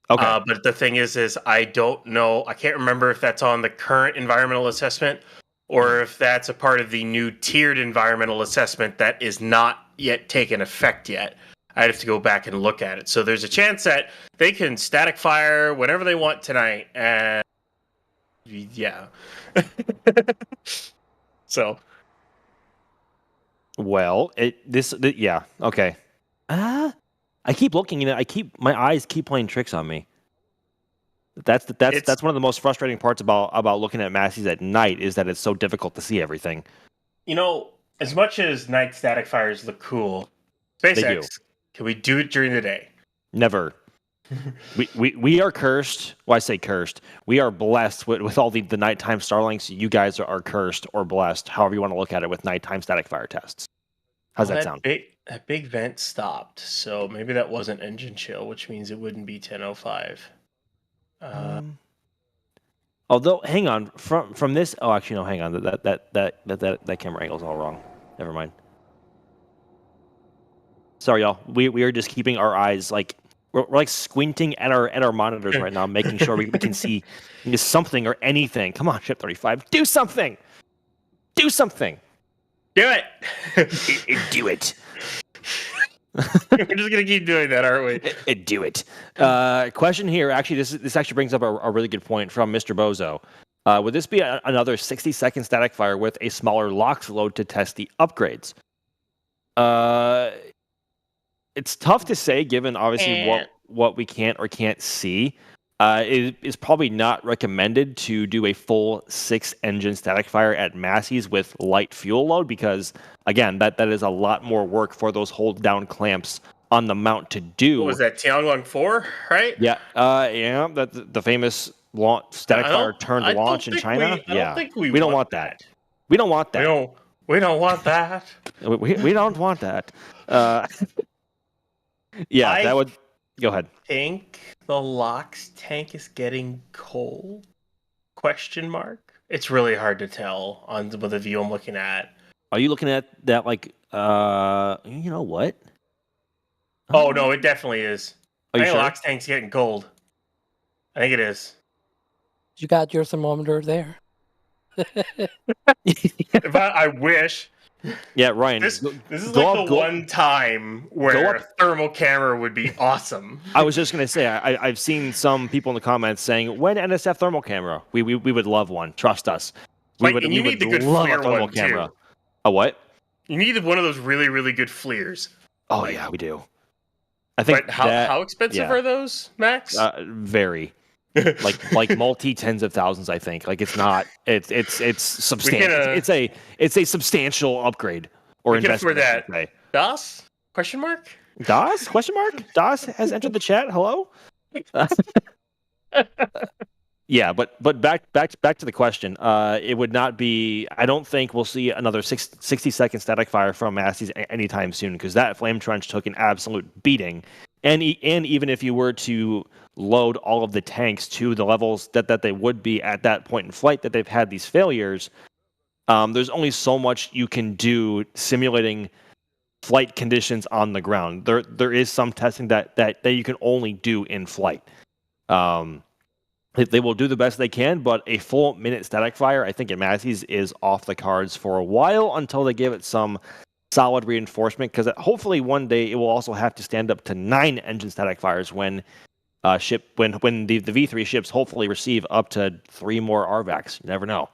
Okay.
But the thing is I don't know. I can't remember if that's on the current environmental assessment or if that's a part of the new tiered environmental assessment that is not yet taken effect yet. I'd have to go back and look at it. So there's a chance that they can static fire whenever they want tonight. And yeah. So.
Well, yeah, okay. I keep looking at it. My eyes keep playing tricks on me. That's one of the most frustrating parts about looking at Massey's at night is that it's so difficult to see everything.
As much as night static fires look cool, SpaceX, can we do it during the day?
Never. we are cursed. Well, I say cursed. We are blessed with all the nighttime Starlinks. You guys are cursed or blessed, however you want to look at it, with nighttime static fire tests. How's that sound?
That big vent stopped, so maybe that wasn't engine chill, which means it wouldn't be 10:05.
Although, hang on, from this. Oh, actually, no. Hang on. That camera angle's all wrong. Never mind. Sorry, y'all. We are just keeping our eyes like we're like squinting at our monitors right now, making sure we can see something or anything. Come on, Ship 35, do something. Do something.
Do it.
Do it.
We're just gonna keep doing that, aren't we?
Do it. Question here. Actually, this actually brings up a really good point from Mr. Bozo. Would this be another 60-second static fire with a smaller LOX load to test the upgrades? It's tough to say, given obviously what we can't or can't see. It is probably not recommended to do a full 6-engine static fire at Massey's with light fuel load because, again, that is a lot more work for those hold down clamps on the mount to do.
What was that, Tiangong 4, right?
Yeah, that's the famous static fire turned launch in China. We don't want that. We don't want that.
We don't want that.
we don't want that. Yeah, that would. Go ahead.
I think the LOX tank is getting cold? Question mark. It's really hard to tell with the view I'm looking at.
Are you looking at that like you know what?
Oh no, it definitely is.
Are you
I think
sure?
LOX tank's getting cold. I think it is.
You got your thermometer there.
I wish.
Yeah, Ryan.
This is like the one time where a thermal camera would be awesome.
I was just gonna say I've seen some people in the comments saying when NSF thermal camera. We would love one. Trust us. We would
need the good
love a
FLIR
thermal
one
camera.
too.
A what?
You need one of those really, really good FLIRs.
Oh yeah, we do. I think.
But how expensive are those, Max?
Very. like multi tens of thousands, I think. Like it's not. It's substantial. It's a substantial upgrade or investment.
For that. DOS? Question mark?
DOS? Question mark? DOS has entered the chat. Hello. Yeah, but back to the question. It would not be. I don't think we'll see another 60-second static fire from Massey's anytime soon because that flame trench took an absolute beating. And even if you were to load all of the tanks to the levels that they would be at that point in flight that they've had these failures, there's only so much you can do simulating flight conditions on the ground. There is some testing that you can only do in flight. They will do the best they can, but a full minute static fire, I think, at Massey's is off the cards for a while until they give it some solid reinforcement. Because hopefully one day it will also have to stand up to 9 engine static fires when the V3 ships hopefully receive up to 3 more RVACs. You never know.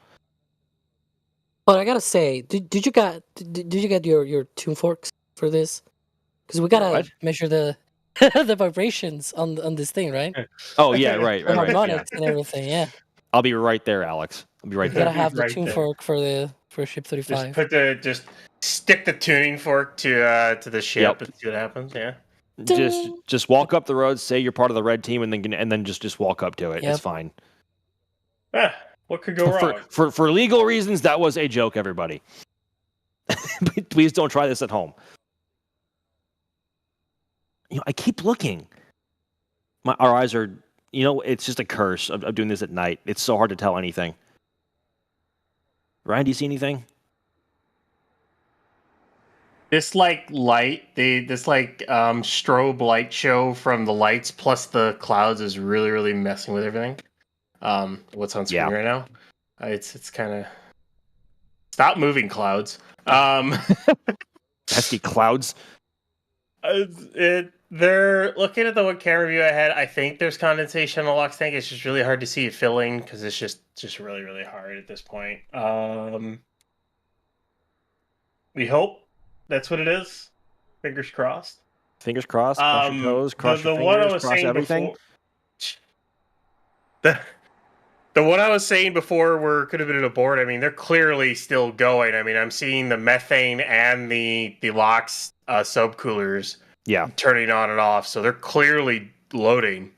But I gotta say, did you get your tune forks for this? Because we gotta
What?
measure the the vibrations on this thing, right?
Oh yeah, right.
The
Yeah.
harmonics and everything. Yeah,
I'll be right there, Alex. I'll be right
you gotta
there.
have the
Right
tune
there.
fork for ship 35.
Just stick the tuning fork to the ship and see what happens. Yeah.
Just walk up the road, say you're part of the red team, and then just walk up to it.
Yep.
It's fine.
What could go wrong?
For legal reasons, that was a joke, everybody. Please don't try this at home. I keep looking. Our eyes are, it's just a curse of doing this at night. It's so hard to tell anything. Ryan, do you see anything?
This strobe light show from the lights plus the clouds is really, really messing with everything. What's on screen right now? It's kind of stop moving, clouds.
Pesky clouds.
They're looking at the one camera view I had. I think there's condensation in the LOX tank. It's just really hard to see it filling because it's just really, really hard at this point. We hope that's what it is. Fingers crossed.
Fingers crossed. Cross your toes. Cross your fingers. Cross everything.
The one I was saying before could have been an abort. I mean, they're clearly still going. I mean, I'm seeing the methane and the LOX subcoolers turning on and off, so they're clearly loading.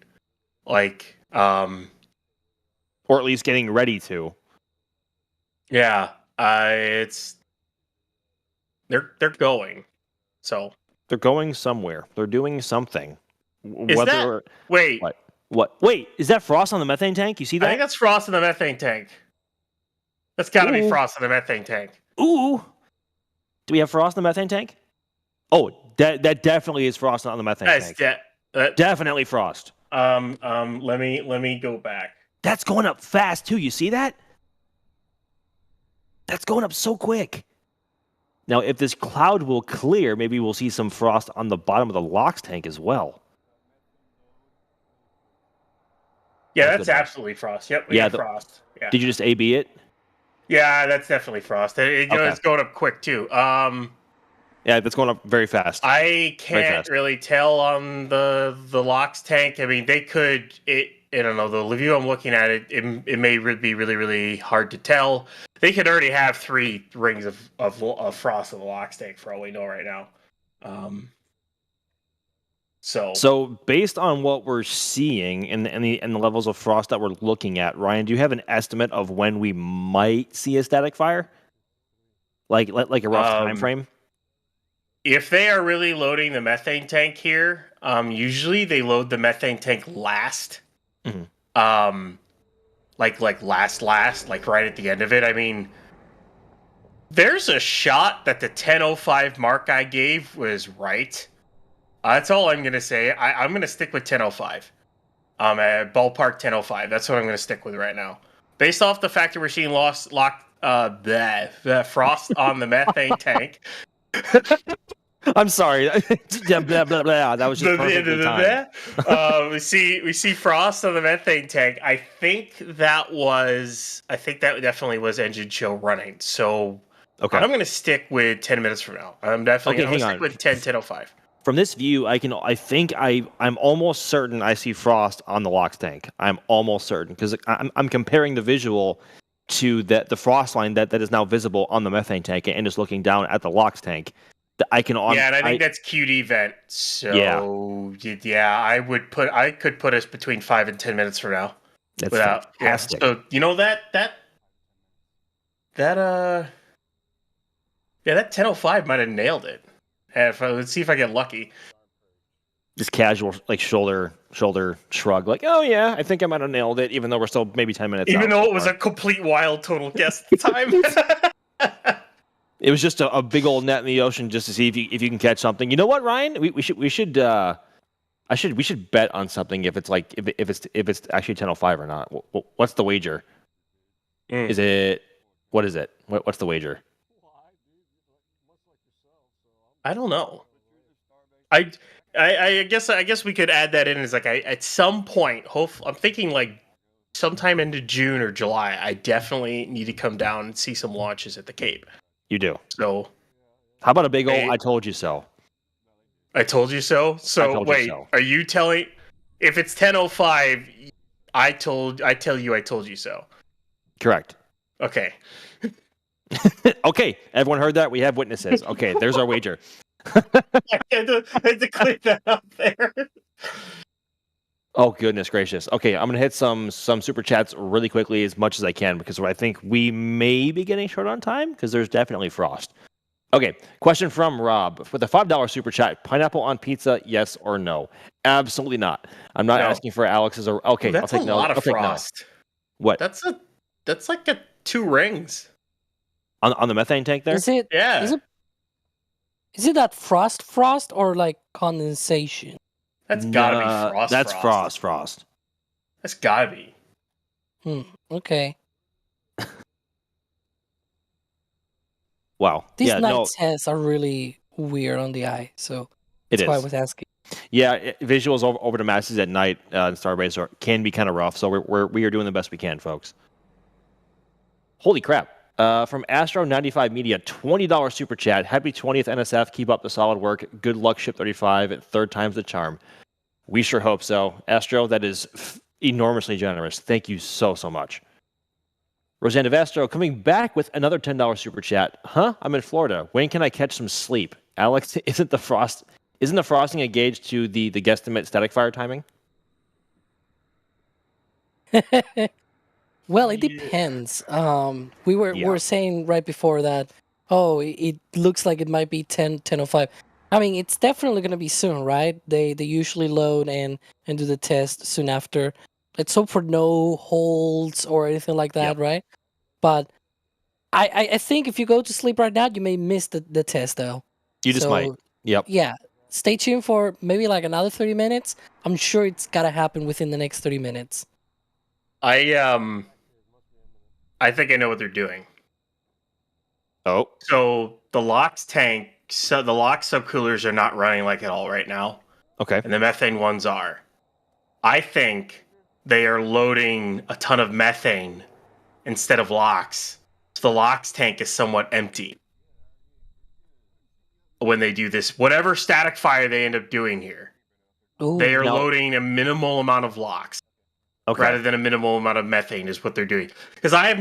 Or
at least getting ready to.
Yeah. They're going. So
they're going somewhere. They're doing something.
Wait.
What? Wait, is that frost on the methane tank? You see that?
I think that's frost in the methane tank. That's got to be frost in the methane tank.
Ooh. Do we have frost in the methane tank? Oh, that definitely is frost on the methane tank. Definitely frost.
Let me go back.
That's going up fast too. You see that? That's going up so quick. Now, if this cloud will clear, maybe we'll see some frost on the bottom of the LOX tank as well.
Yeah, that's absolutely frost. Yep, we got frost. Yeah.
Did you just AB it?
Yeah, that's definitely frost. It's going up quick too.
Yeah, that's going up very fast.
I can't really tell on the LOX tank. I mean, they could. I don't know. The view I'm looking at it may be really, really hard to tell. They could already have 3 rings of frost in the LOX tank for all we know right now.
So based on what we're seeing and the levels of frost that we're looking at, Ryan, do you have an estimate of when we might see a static fire? Like a rough time frame?
If they are really loading the methane tank here, usually they load the methane tank last.
Mm-hmm.
Like last, like right at the end of it. I mean, there's a shot that the 10:05 mark I gave was right. That's all I'm going to say. I'm going to stick with 10:05. Ballpark 10:05. That's what I'm going to stick with right now. Based off the fact that we're seeing frost on the methane tank.
I'm sorry. That was just perfectly timed.
We see frost on the methane tank. I think that definitely was engine chill running. So I'm going to stick with 10 minutes from now. I'm definitely going to stick with 10:05.
From this view, I'm almost certain I see frost on the LOX tank. I'm almost certain because I'm comparing the visual to the frost line that is now visible on the methane tank and just looking down at the LOX tank. I think
that's QD vent. So yeah, I could put us between 5 and 10 minutes from now.
That's fantastic.
So that 10:05 might have nailed it. Let's see if I get lucky.
Just casual, shoulder shrug, oh yeah, I think I might have nailed it, even though we're still maybe 10 minutes.
Even though it was a complete wild total guess at the time.
It was just a big old net in the ocean just to see if you can catch something. You know what, Ryan? We should. I We should bet on something if it's like if it's actually 10:05 or not. What's the wager? Is it what is it? What's the wager?
I don't know. I guess we could add that in as like at some point. I'm thinking like sometime into June or July. I definitely need to come down and see some launches at the Cape.
You do.
So,
how about a big old "I told you so"?
I told you so. So wait, are you telling? If it's 10:05, I tell you I told you so.
Correct.
Okay.
Okay, everyone heard that? We have witnesses. Okay, there's our wager.
I had to clear that up there.
Oh, goodness gracious. Okay, I'm going to hit some super chats really quickly as much as I can because I think we may be getting short on time because there's definitely frost. Okay, question from Rob. With a $5 super chat, pineapple on pizza, yes or no? Absolutely not. I'm not asking for Alex's or... Okay,
Ooh, that's
I'll take no.
Lot of
I'll take
frost.
No. What?
That's like 2 rings.
On the methane tank there?
Is it?
Yeah.
Is it that frost or like condensation?
That's gotta be frost.
That's frost.
That's gotta be.
Okay.
Wow.
These night tests are really weird on the eye, so that's why I was asking.
Yeah, visuals over the masses at night in Starbase can be kind of rough, so we are doing the best we can, folks. Holy crap. From Astro95 Media, $20 super chat. Happy 20th NSF. Keep up the solid work. Good luck, Ship 35. At third time's the charm. We sure hope so. Astro, that is enormously generous. Thank you so much. Rosanna Vastro coming back with another $10 super chat. Huh? I'm in Florida. When can I catch some sleep? Alex, isn't the frosting a gauge to the guesstimate static fire timing?
Well, it depends. We were saying right before that, it looks like it might be 10:05. I mean, it's definitely going to be soon, right? They usually load and do the test soon after. Let's hope for no holds or anything like that, right? But I think if you go to sleep right now, you may miss the test, though.
You just might. Yep.
Yeah. Stay tuned for maybe like another 30 minutes. I'm sure it's got to happen within the next 30 minutes.
I think I know what they're doing.
Oh.
So the LOX tank, the LOX subcoolers are not running like at all right now.
Okay.
And the methane ones are. I think they are loading a ton of methane instead of LOX. So the LOX tank is somewhat empty when they do this. Whatever static fire they end up doing here, they are loading a minimal amount of LOX.
Okay.
Rather than a minimal amount of methane is what they're doing. Because I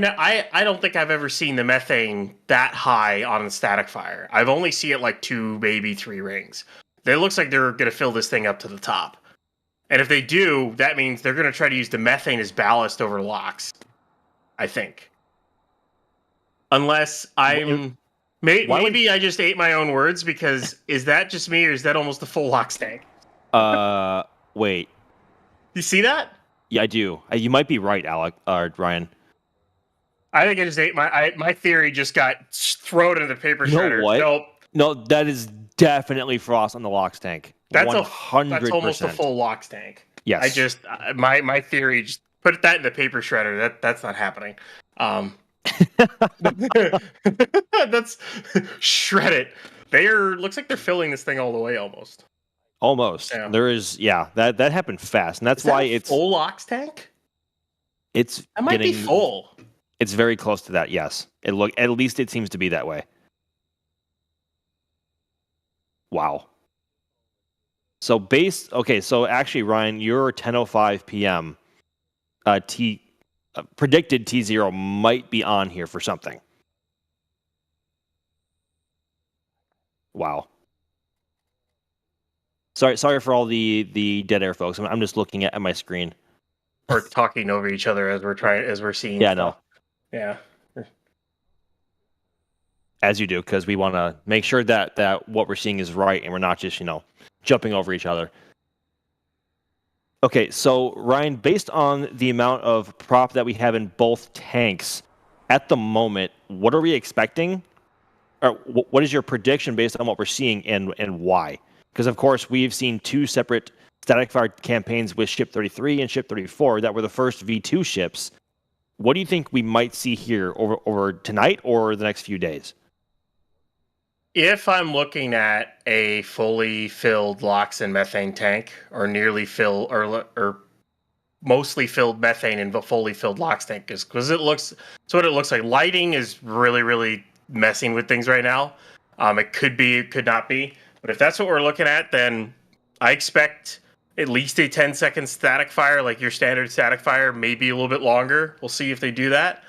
don't think I've ever seen the methane that high on a static fire. I've only seen it like 2, maybe 3 rings. It looks like they're going to fill this thing up to the top. And if they do, that means they're going to try to use the methane as ballast over LOX. I think. Unless I'm... Maybe I just ate my own words, because is that just me, or is that almost a full LOX tank?
Wait.
You see that?
Yeah, I do. You might be right, Ryan.
I think I just ate my theory just got thrown into the paper shredder.
You know what?
Nope.
No, that is definitely frost on the LOX tank.
That's
100%.
That's almost a full LOX tank.
Yes.
I just my theory, just put that in the paper shredder. That's not happening. That's shred it. Looks like they're filling this thing all the way almost.
Almost.
Yeah.
There is, that happened fast, and that's why it's
full LOX tank.
It
might be full.
It's very close to that. Yes, at least it seems to be that way. Wow. So so actually, Ryan, your 10:05 p.m. Predicted T0 might be on here for something. Wow. Sorry for all the dead air, folks. I'm just looking at my screen.
Or talking over each other as we're seeing.
Yeah,
stuff.
no.
Yeah.
As you do, because we want to make sure that what we're seeing is right, and we're not just jumping over each other. Okay, so Ryan, based on the amount of prop that we have in both tanks at the moment, what are we expecting? Or what is your prediction based on what we're seeing, and why? Because of course we've seen 2 separate static fire campaigns with Ship 33 and Ship 34 that were the first V2 ships. What do you think we might see here over tonight or the next few days?
If I'm looking at a fully filled LOX and methane tank, or nearly filled, or mostly filled methane and fully filled LOX tank, because it's what it looks like. Lighting is really, really messing with things right now. It could be, it could not be. But if that's what we're looking at, then I expect at least a 10-second static fire, like your standard static fire, maybe a little bit longer. We'll see if they do that.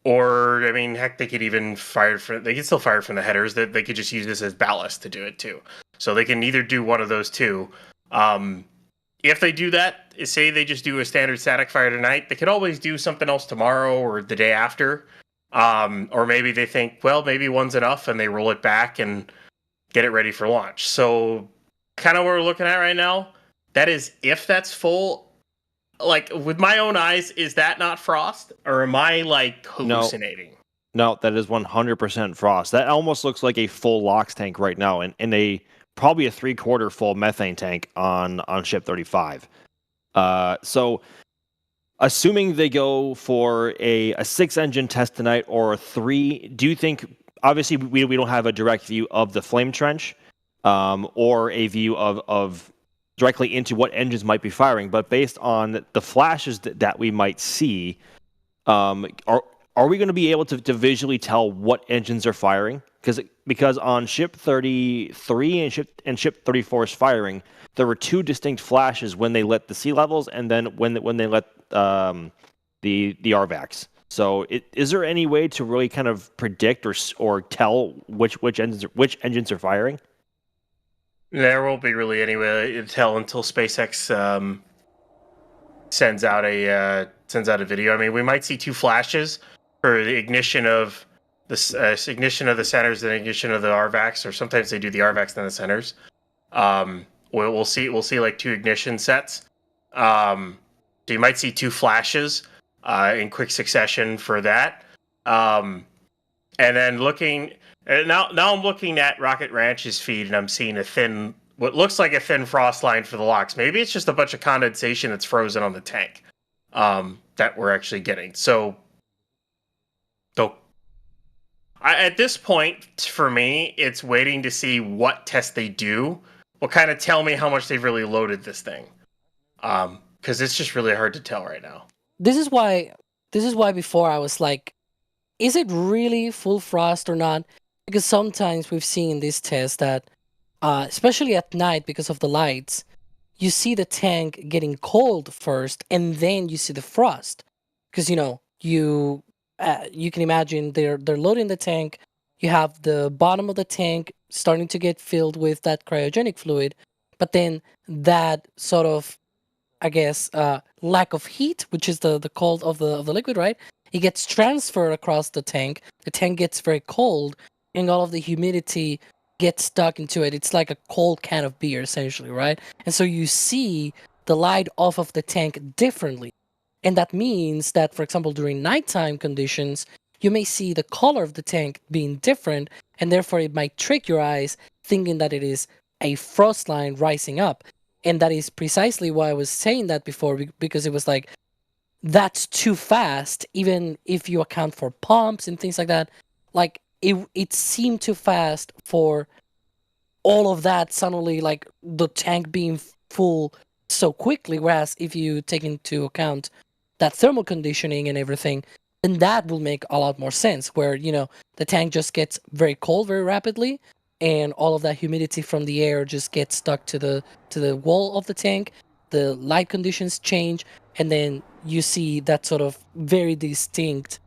Or, I mean, heck, they could even they could still fire from the headers. That they could just use this as ballast to do it too. So they can either do one of those two. If they do that, say they just do a standard static fire tonight, they could always do something else tomorrow or the day after. Or maybe they think, well, maybe one's enough, and they roll it back and get it ready for launch. So kind of what we're looking at right now, that is if that's full. Like, with my own eyes, is that not frost? Or am I, like, hallucinating?
No, that is 100% frost. That almost looks like a full LOX tank right now, and probably a 3/4 full methane tank on Ship 35. So, assuming they go for a 6-engine test tonight or a 3, do you think, obviously we don't have a direct view of the flame trench or a view of directly into what engines might be firing, but based on the flashes that we might see, are we going to be able to visually tell what engines are firing? Because on Ship 33 and Ship 34's firing, there were 2 distinct flashes when they lit the sea levels and then when they let the RVACs. So is there any way to really kind of predict or tell which engines are firing?
There won't be really any way to tell until SpaceX sends out a video. I mean, we might see 2 flashes for the ignition of the ignition of the centers and ignition of the RVACs, or sometimes they do the RVACs then the centers. We'll see like 2 ignition sets. So you might see 2 flashes in quick succession for that. And then now I'm looking at Rocket Ranch's feed, and I'm seeing what looks like a thin frost line for the LOX. Maybe it's just a bunch of condensation that's frozen on the tank that we're actually getting. So at this point, for me, it's waiting to see what test they do will kind of tell me how much they've really loaded this thing. Because it's just really hard to tell right now.
This is why before I was like, is it really full frost or not? Because sometimes we've seen in this test that, especially at night because of the lights, you see the tank getting cold first, and then you see the frost. Because you can imagine they're loading the tank. You have the bottom of the tank starting to get filled with that cryogenic fluid, but then that sort of, I guess, lack of heat, which is the cold of the liquid, right? It gets transferred across the tank. The tank gets very cold, and all of the humidity gets stuck into it. It's like a cold can of beer, essentially, right? And so you see the light off of the tank differently. And that means that, for example, during nighttime conditions, you may see the color of the tank being different, and therefore it might trick your eyes thinking that it is a frost line rising up. And that is precisely why I was saying that before, because it was like, that's too fast, even if you account for pumps and things like that. Like, it seemed too fast for all of that suddenly, like, the tank being full so quickly, whereas if you take into account that thermal conditioning and everything, then that will make a lot more sense, where, the tank just gets very cold very rapidly, and all of that humidity from the air just gets stuck to the wall of the tank. The light conditions change, and then you see that sort of very distinct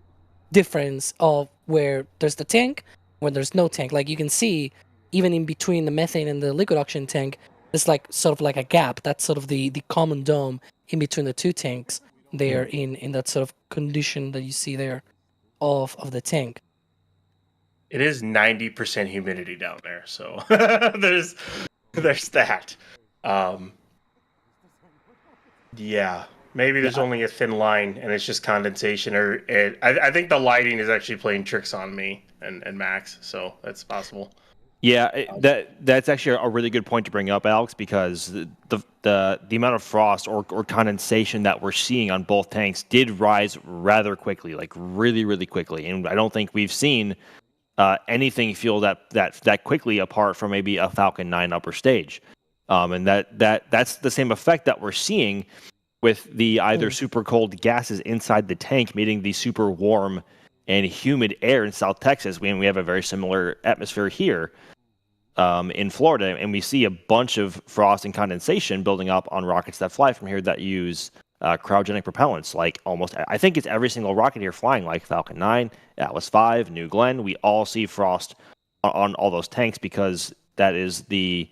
difference of where there's the tank, when there's no tank. Like, you can see, even in between the methane and the liquid oxygen tank, there's like sort of like a gap. That's sort of the common dome in between the 2 tanks there in that sort of condition that you see there of the tank.
It is 90% humidity down there, so there's that. Yeah, maybe there's only a thin line and it's just condensation, I think the lighting is actually playing tricks on me and Max, so that's possible.
Yeah, that's actually a really good point to bring up, Alex, because the amount of frost or condensation that we're seeing on both tanks did rise rather quickly, like really, really quickly. And I don't think we've seen anything feel that quickly apart from maybe a Falcon 9 upper stage. And that's the same effect that we're seeing with the either super cold gases inside the tank meeting the super warm and humid air in South Texas. We have a very similar atmosphere here in Florida, and we see a bunch of frost and condensation building up on rockets that fly from here that use cryogenic propellants. Like I think it's every single rocket here flying, like Falcon 9, Atlas 5, New Glenn. We all see frost on all those tanks because that is the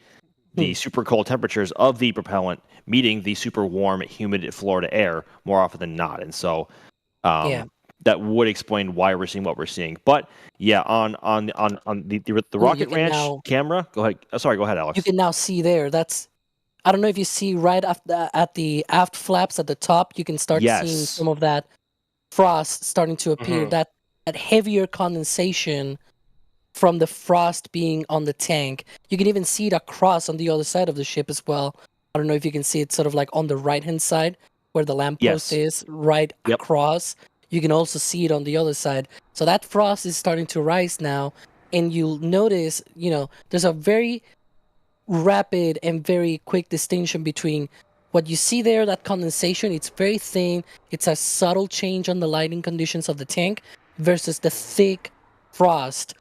super cold temperatures of the propellant meeting the super warm, humid Florida air more often than not. And so that would explain why we're seeing what we're seeing. But yeah, on the Rocket Ranch camera, go ahead. Sorry, go ahead, Alex.
You can now see there. I don't know if you see right at the aft flaps at the top, you can start seeing some of that frost starting to appear. That heavier condensation from the frost being on the tank. You can even see it across on the other side of the ship as well. I don't know if you can see it sort of like on the right-hand side where the lamppost is, right across. You can also see it on the other side. So that frost is starting to rise now, and you'll notice, there's a very rapid and very quick distinction between what you see there, that condensation. It's very thin. It's a subtle change on the lighting conditions of the tank versus the thick frost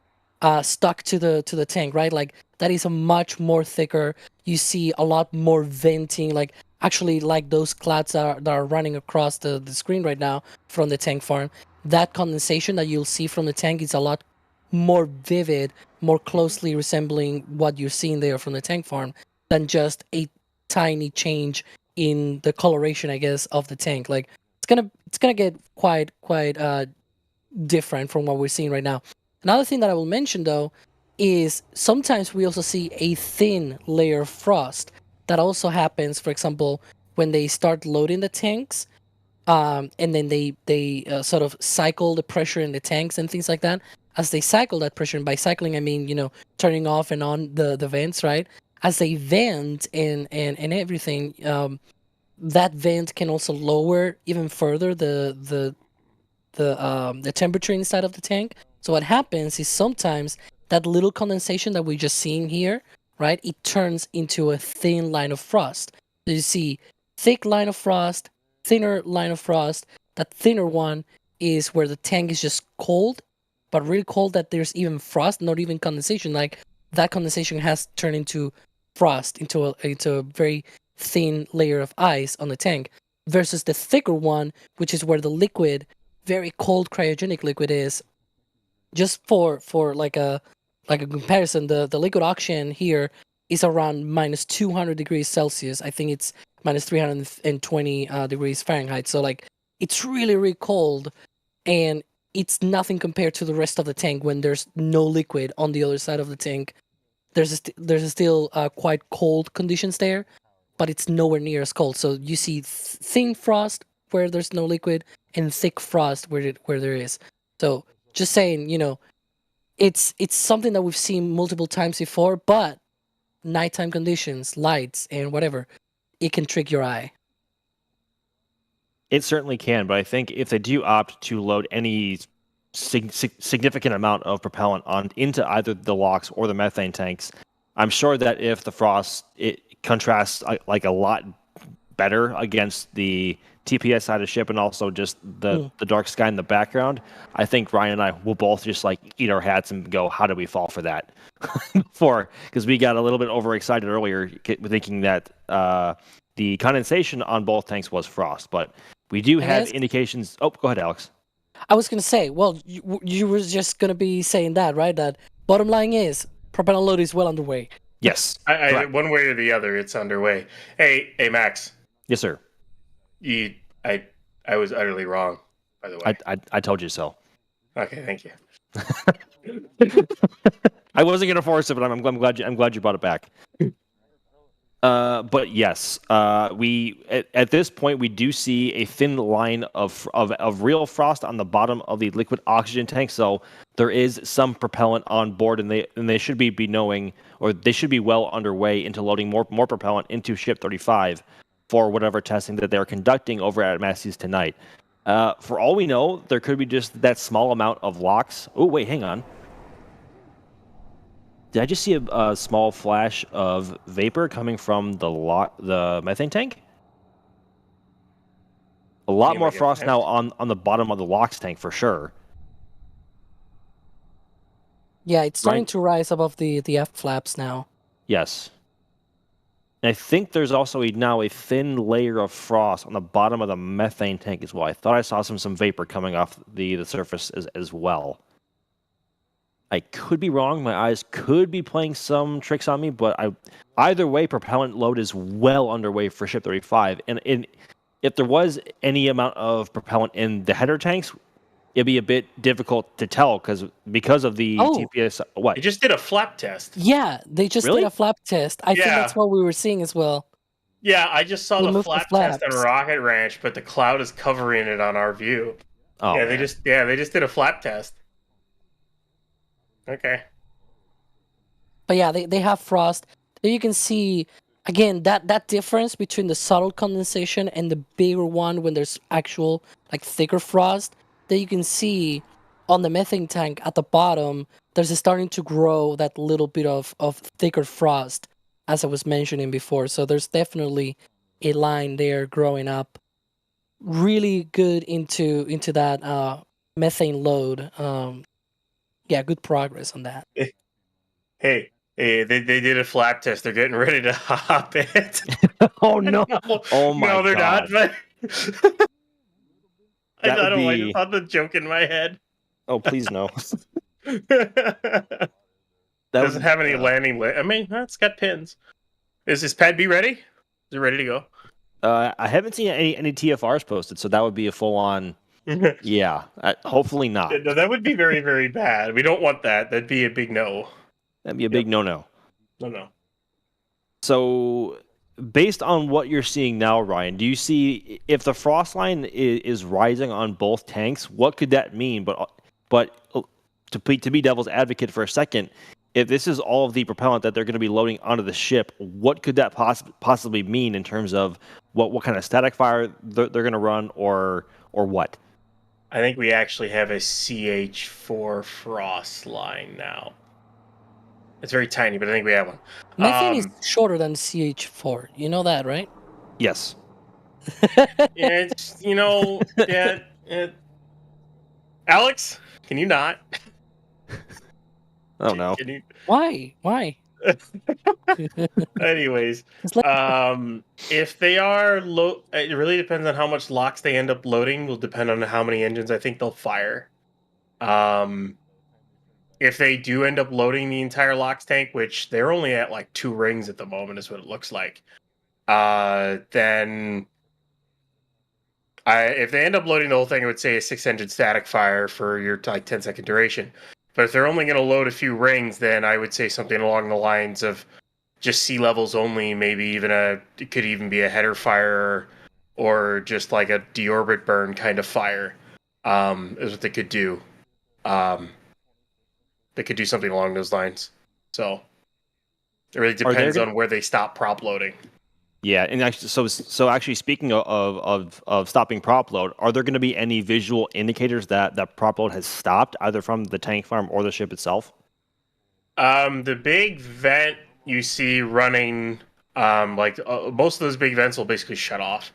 stuck to the tank, right? Like that is a much more thicker. You see a lot more venting, like actually like those clouds that are running across the screen right now from the tank farm. That condensation that you'll see from the tank is a lot more vivid, more closely resembling what you're seeing there from the tank farm than just a tiny change in the coloration, I guess, of the tank. Like it's gonna get quite different from what we're seeing right now. Another thing that I will mention though is sometimes we also see a thin layer of frost. That also happens, for example, when they start loading the tanks, and then they sort of cycle the pressure in the tanks and things like that. As they cycle that pressure, and by cycling I mean turning off and on the vents, right? As they vent and everything, that vent can also lower even further the temperature inside of the tank. So what happens is sometimes that little condensation that we're just seeing here, right? It turns into a thin line of frost. So you see thick line of frost, thinner line of frost. That thinner one is where the tank is just cold, but really cold that there's even frost, not even condensation. Like that condensation has turned into frost, into a very thin layer of ice on the tank, versus the thicker one, which is where the liquid, very cold cryogenic liquid is. Just for like a comparison, the liquid oxygen here is around minus 200 degrees Celsius. I think it's minus 320 degrees Fahrenheit. So like it's really, really cold, and it's nothing compared to the rest of the tank when there's no liquid on the other side of the tank. There's still quite cold conditions there, but it's nowhere near as cold. So you see thin frost where there's no liquid and thick frost where there is. So just saying, it's something that we've seen multiple times before, but nighttime conditions, lights, and whatever, it can trick your eye.
It certainly can, but I think if they do opt to load any significant amount of propellant into either the LOX or the methane tanks, I'm sure that if the frost it contrasts like a lot better against the TPS side of the ship and also just the dark sky in the background, I think Ryan and I will both just like eat our hats and go, how did we fall for that? Because we got a little bit overexcited earlier thinking that the condensation on both tanks was frost, but we do have indications. Oh, go ahead, Alex.
I was going to say, well, you were just going to be saying that, right? That bottom line is propellant load is well underway.
Yes.
I one way or the other, it's underway. Hey, Max.
Yes, sir.
I was utterly wrong, by the way.
I told you so.
Okay, thank you.
I wasn't going to force it, but I'm glad you brought it back. But yes, we at this point we do see a thin line of real frost on the bottom of the liquid oxygen tank. So there is some propellant on board, and they should be knowing, or they should be well underway into loading more propellant into Ship 35 for whatever testing that they're conducting over at Massey's tonight. For all we know, there could be just that small amount of LOX. Oh wait, hang on. Did I just see a small flash of vapor coming from the methane tank? A lot more frost now on the bottom of the LOX tank for sure.
Yeah, it's starting to rise above the F flaps now.
Yes. And I think there's also now a thin layer of frost on the bottom of the methane tank as well. I thought I saw some vapor coming off the surface as well. I could be wrong. My eyes could be playing some tricks on me, but either way, propellant load is well underway for Ship 35. And if there was any amount of propellant in the header tanks, it'd be a bit difficult to tell because of the TPS. What?
They just did a flap test.
Yeah, they just did a flap test. I think that's what we were seeing as well.
Yeah, I just saw the flap test on Rocket Ranch, but the cloud is covering it on our view.
Oh,
yeah, they just did a flap test. Okay.
But yeah, they have frost. There you can see, again, that difference between the subtle condensation and the bigger one when there's actual, like, thicker frost, that you can see on the methane tank at the bottom, there's starting to grow that little bit of thicker frost, as I was mentioning before. So there's definitely a line there growing up really good into that methane load. Yeah, good progress on that.
Hey, they did a flap test. They're getting ready to hop it.
Oh no! Oh my
no, they're
God.
not. But I don't know. I just thought the joke in my head.
Oh, please no.
Doesn't have any landing. I mean, it's got pins. Is this pad B ready? Is it ready to go?
I haven't seen any TFRs posted, so that would be a full on. Yeah, hopefully not.
No, that would be very, very bad. We don't want that. That'd be a big no.
That'd be a big no-no.
No.
So, based on what you're seeing now, Ryan, do you see if the frost line is rising on both tanks? What could that mean? But to be devil's advocate for a second, if this is all of the propellant that they're going to be loading onto the ship, what could that possibly mean in terms of what kind of static fire they're going to run or what?
I think we actually have a CH4 frost line now. It's very tiny, but I think we have one.
Methane is shorter than CH4. You know that, right?
Yes.
Yeah, it's, Alex, can you not?
Oh no.
Why?
Anyways, if they are low, it really depends on how much LOX they end up loading. Will depend on how many engines I think they'll fire. If they do end up loading the entire LOX tank, which they're only at like 2 rings at the moment, is what it looks like. Then if they end up loading the whole thing, I would say a 6-engine static fire for your like 10-second duration. But if they're only going to load a few rings, then I would say something along the lines of just sea levels only, maybe even it could even be a header fire or just like a deorbit burn kind of fire, is what they could do. They could do something along those lines. So it really depends on where they stop prop loading.
Yeah, and actually, so actually, speaking of stopping prop load, are there going to be any visual indicators that prop load has stopped, either from the tank farm or the ship itself?
The big vent you see running, most of those big vents will basically shut off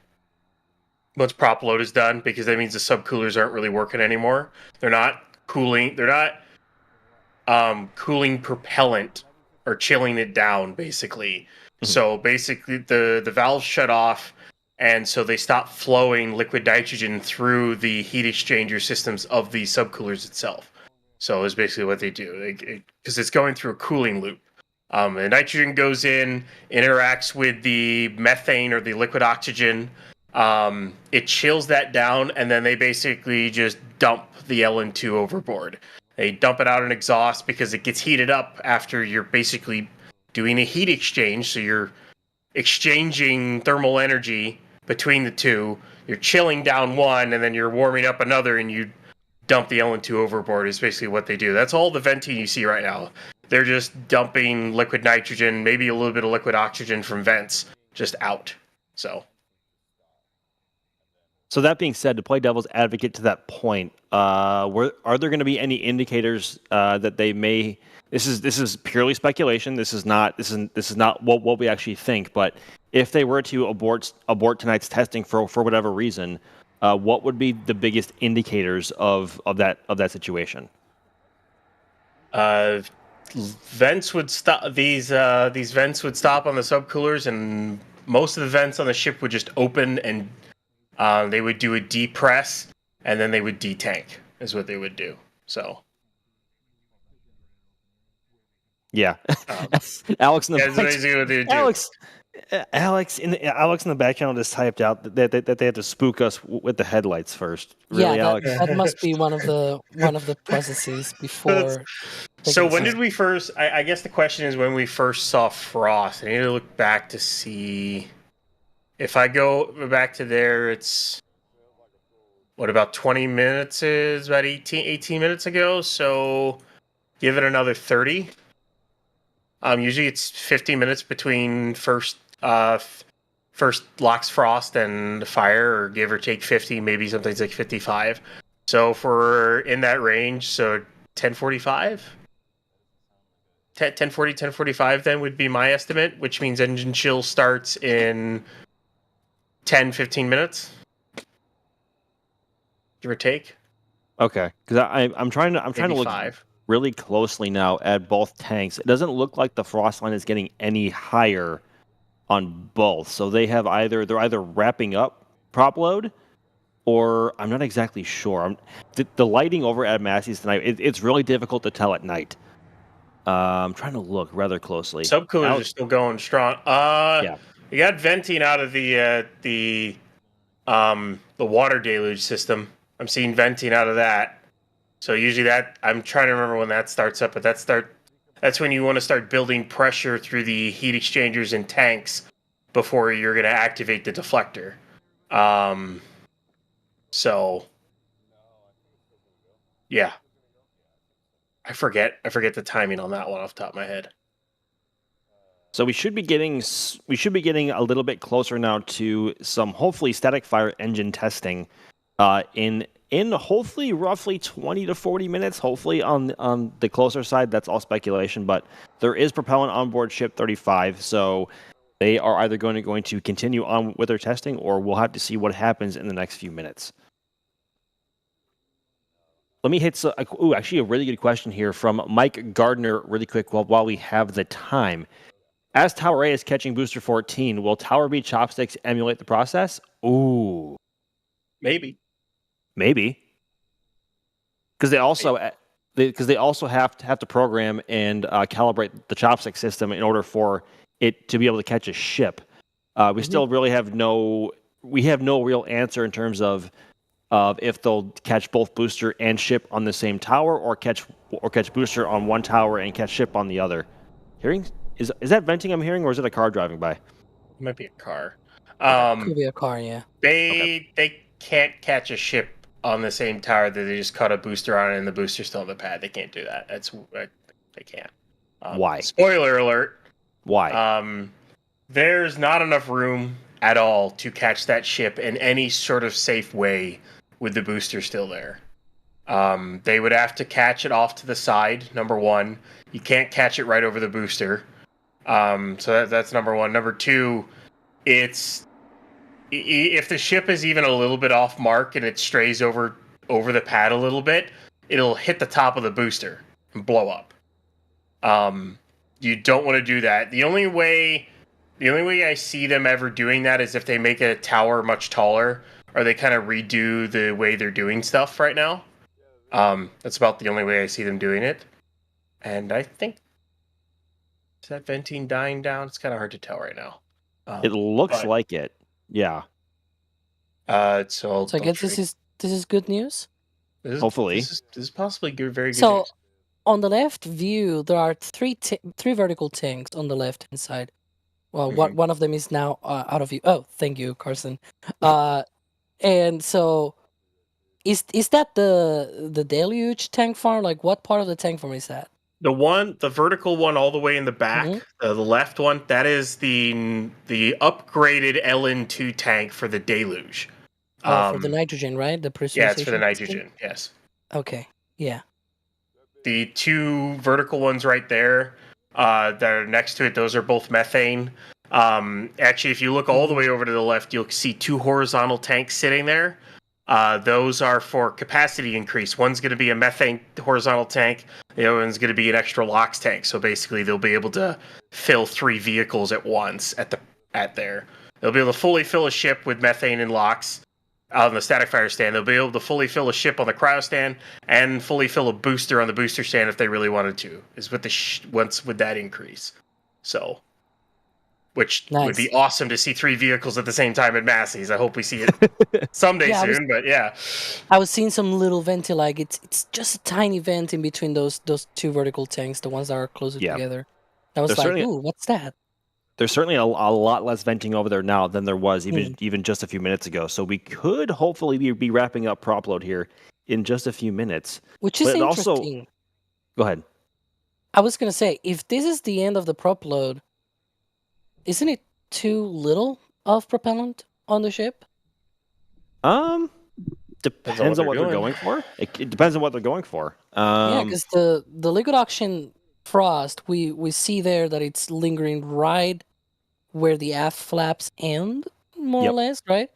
once prop load is done, because that means the subcoolers aren't really working anymore. They're not cooling. They're not cooling propellant or chilling it down, basically. So basically the valves shut off, and so they stop flowing liquid nitrogen through the heat exchanger systems of the subcoolers itself. So it's basically what they do, because it's going through a cooling loop. The nitrogen goes in, interacts with the methane or the liquid oxygen. It chills that down, and then they basically just dump the LN2 overboard. They dump it out in exhaust because it gets heated up after you're basically doing a heat exchange, so you're exchanging thermal energy between the two. You're chilling down one, and then you're warming up another, and you dump the LN2 overboard is basically what they do. That's all the venting you see right now. They're just dumping liquid nitrogen, maybe a little bit of liquid oxygen from vents, just out. So
that being said, to play devil's advocate to that point, are there going to be any indicators that they may? This is purely speculation. This is not what we actually think. But if they were to abort tonight's testing for whatever reason, what would be the biggest indicators of that situation?
Vents would stop. These vents would stop on the subcoolers, and most of the vents on the ship would just open, and they would do a depress, and then they would detank. Is what they would do. So.
Yeah, Alex in the
that's basically what they would do.
Alex in the back channel just typed out that they had to spook us with the headlights first. Really,
yeah,
Alex?
that must be one of the processes before.
So when did we first? I guess the question is when we first saw frost. I need to look back to see. If I go back to there, it's what about 20 minutes? Is about 18 minutes ago. So give it another 30. Usually it's 50 minutes between first LOX frost and fire, or give or take 50, maybe something's like 55. So if we're in that range, so 10:45, 10:45 then would be my estimate, which means engine chill starts in 10-15 minutes, give or take.
Okay, because I'm trying to look really closely now at both tanks. It doesn't look like the frost line is getting any higher on both. So they're either wrapping up prop load, or I'm not exactly sure. The lighting over at Massey's tonight, it's really difficult to tell at night. I'm trying to look rather closely.
Subcoolers are still going strong.
Yeah.
You got venting out of the water deluge system. I'm seeing venting out of that. So usually that, I'm trying to remember when that starts up, but that's when you want to start building pressure through the heat exchangers and tanks before you're going to activate the deflector. So yeah, I forget the timing on that one off the top of my head.
So we should be getting a little bit closer now to some hopefully static fire engine testing in hopefully roughly 20 to 40 minutes, hopefully on the closer side. That's all speculation, but there is propellant on board Ship 35, so they are either going to continue on with their testing, or we'll have to see what happens in the next few minutes. Let me hit actually a really good question here from Mike Gardner really quick while we have the time. As Tower A is catching Booster 14, will Tower B chopsticks emulate the process? Ooh.
Maybe.
Because they also have to program and calibrate the chopstick system in order for it to be able to catch a ship. We still really have no real answer in terms of if they'll catch both booster and ship on the same tower, or catch booster on one tower and catch ship on the other. Is that venting I'm hearing, or is it a car driving by?
It might be a car.
Could be a car, yeah.
They can't catch a ship on the same tower that they just caught a booster on, and the booster's still on the pad. They can't do that. They can't.
Why?
Spoiler alert.
Why?
There's not enough room at all to catch that ship in any sort of safe way with the booster still there. They would have to catch it off to the side, number one. You can't catch it right over the booster. So that's number one. Number two, if the ship is even a little bit off mark and it strays over the pad a little bit, it'll hit the top of the booster and blow up. You don't want to do that. The only way I see them ever doing that is if they make a tower much taller, or they kind of redo the way they're doing stuff right now. That's about the only way I see them doing it. And I think, is that venting dying down? It's kind of hard to tell right now.
It looks like it. Yeah.
So
I guess this is good news.
Hopefully,
this is possibly good, very good.
So,
news.
On the left view, there are three vertical tanks on the left hand side. Well, one of them is now out of view. Oh, thank you, Carson. And so is that the deluge tank farm? Like, what part of the tank farm is that?
The vertical one all the way in the back, the left one, that is the upgraded LN2 tank for the deluge.
For the nitrogen, right? The pressurization.
Yeah, it's for the
system?
nitrogen. Yes.
Okay. Yeah.
The two vertical ones right there, that are next to it, those are both methane. Actually, if you look all the way over to the left, you'll see two horizontal tanks sitting there. Those are for capacity increase. One's going to be a methane horizontal tank. The other one's going to be an extra LOX tank. So basically, they'll be able to fill 3 vehicles at once at there. They'll be able to fully fill a ship with methane and LOX on the static fire stand. They'll be able to fully fill a ship on the cryo stand and fully fill a booster on the booster stand if they really wanted to. Is with once with that increase. So. Which would be awesome to see 3 vehicles at the same time at Massey's. I hope we see it someday soon, but yeah.
I was seeing some little venti, like it's just a tiny vent in between those 2 vertical tanks, the ones that are closer together. I was like, ooh, what's that?
There's certainly a lot less venting over there now than there was even just a few minutes ago. So we could hopefully be wrapping up prop load here in just a few minutes.
Which is interesting.
Go ahead.
I was going to say, if this is the end of the prop load, isn't it too little of propellant on the ship?
Depends on what they're going for. It depends on what they're going for.
Yeah, because the liquid oxygen frost, we see there that it's lingering right where the aft flaps end, more or less, right?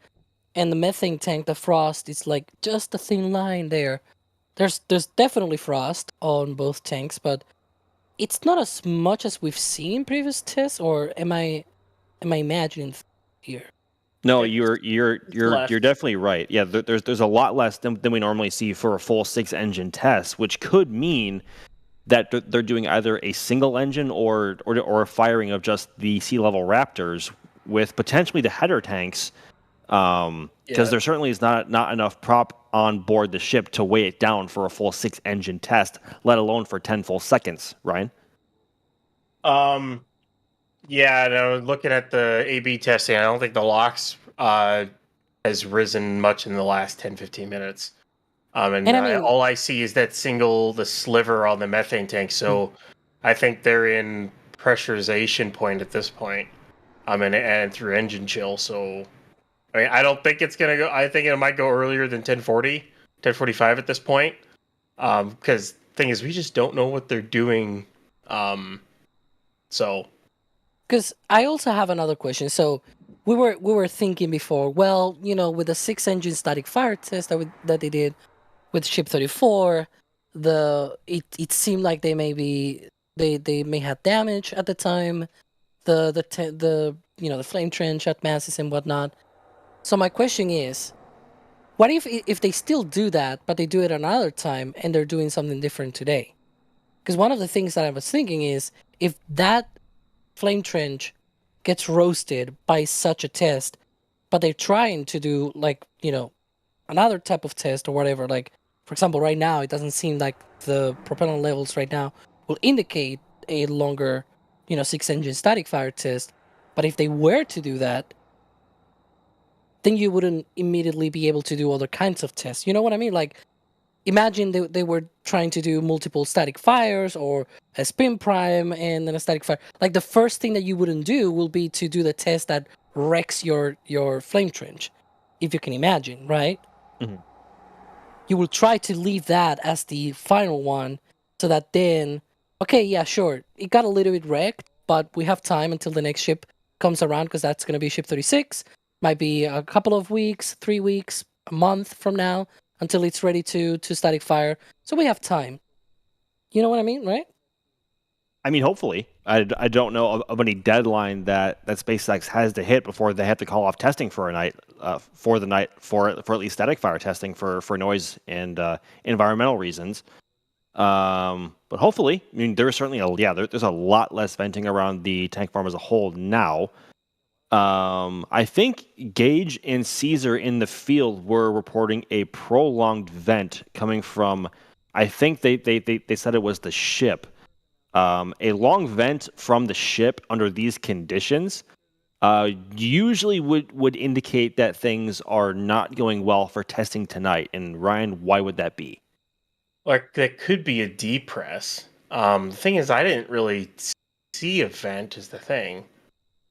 And the methane tank, the frost, is like just a thin line there. There's definitely frost on both tanks, but it's not as much as we've seen in previous tests, or am I imagining here?
No, you're definitely right. Yeah, there's a lot less than we normally see for a full 6-engine test, which could mean that they're doing either a single engine or a firing of just the sea level Raptors with potentially the header tanks, because there certainly is not enough prop on board the ship to weigh it down for a full 6-engine test, let alone for 10 full seconds. Ryan?
Yeah, no, looking at the AB testing, I don't think the LOX has risen much in the last 10-15 minutes. All I see is that the sliver on the methane tank. So I think they're in pressurization point at this point. And through engine chill. So, I mean, I don't think it's going to go. I think it might go earlier than 10:45 at this point. Because the thing is, we just don't know what they're doing.
Because I also have another question. So we were thinking before, well, with the 6-engine static fire test that they did with Ship 34, it seemed like they may have damage at the time, the flame trench at Masses and whatnot. So my question is, what if they still do that, but they do it another time and they're doing something different today? Because one of the things that I was thinking is, if that flame trench gets roasted by such a test, but they're trying to do another type of test or whatever, like, for example, right now it doesn't seem like the propellant levels right now will indicate a longer 6-engine static fire test. But if they were to do that, then you wouldn't immediately be able to do other kinds of tests. You know what I mean? Like, imagine they were trying to do multiple static fires or a spin prime and then a static fire. Like, the first thing that you wouldn't do will be to do the test that wrecks your flame trench, if you can imagine, right?
Mm-hmm.
You will try to leave that as the final one, so that then, okay, yeah, sure, it got a little bit wrecked, but we have time until the next ship comes around, because that's going to be Ship 36. Might be a couple of weeks, 3 weeks, a month from now, until it's ready to static fire. So we have time. You know what I mean, right?
I mean, hopefully. I don't know of any deadline that SpaceX has to hit before they have to call off testing for a night, for at least static fire testing for noise and environmental reasons. But hopefully, I mean, there's certainly there's a lot less venting around the tank farm as a whole now. I think Gage and Caesar in the field were reporting a prolonged vent coming from, I think they said it was the ship. A long vent from the ship under these conditions usually would indicate that things are not going well for testing tonight. And Ryan, why would that be?
Like, that could be a depress. The thing is, I didn't really see a vent is the thing.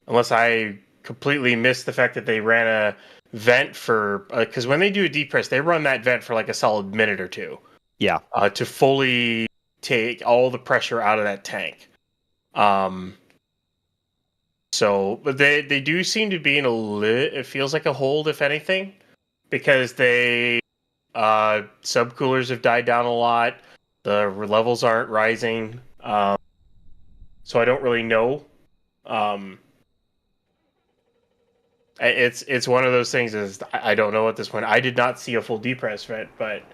Unless I completely missed the fact that they ran a vent for... Because when they do a depress, they run that vent for like a solid minute or two.
Yeah.
To fully take all the pressure out of that tank. So, but they do seem to be in it feels like a hold, if anything. Because they... subcoolers have died down a lot. The levels aren't rising. So I don't really know. It's one of those things is I don't know at this point. I did not see a full depress vent, but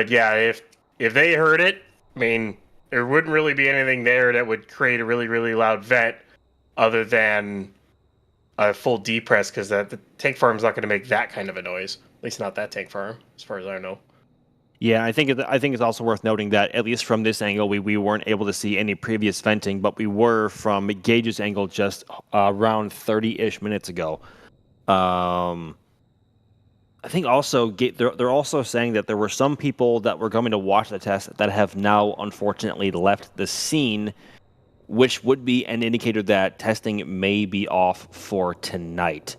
yeah, if they heard it, I mean, there wouldn't really be anything there that would create a really, really loud vent other than a full depress, because the tank farm's not going to make that kind of a noise. At least not that tank farm, as far as I know.
Yeah, I think it's also worth noting that at least from this angle, we weren't able to see any previous venting, but we were from Gage's angle just around 30-ish minutes ago. I think also they're also saying that there were some people that were coming to watch the test that have now unfortunately left the scene, which would be an indicator that testing may be off for tonight.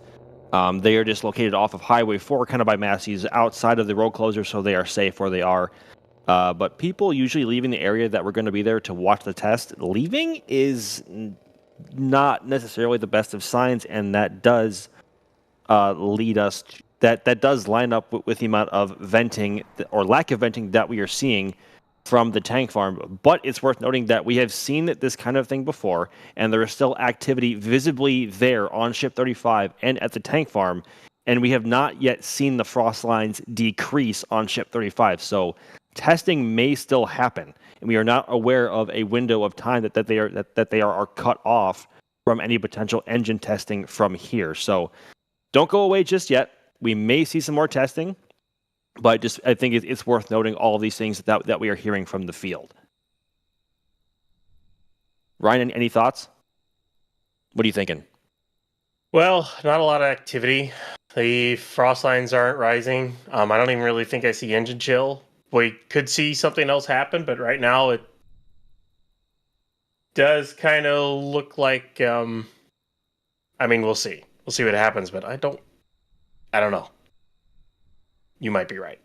They are just located off of Highway 4, kind of by Massey's, outside of the road closure, so they are safe where they are. But people usually leaving the area that were going to be there to watch the test, leaving is not necessarily the best of signs, and that does lead us that does line up with the amount of venting or lack of venting that we are seeing from the tank farm. But it's worth noting that we have seen this kind of thing before, and there is still activity visibly there on Ship 35 and at the tank farm, and we have not yet seen the frost lines decrease on Ship 35. So testing may still happen, and we are not aware of a window of time that they are cut off from any potential engine testing from here. So don't go away just yet. We may see some more testing, but I think it's worth noting all of these things that we are hearing from the field. Ryan, any thoughts? What are you thinking?
Well, not a lot of activity. The frost lines aren't rising. I don't even really think I see engine chill. We could see something else happen, but right now it does kind of look like... I mean, we'll see. We'll see what happens, but I don't know. You might be right.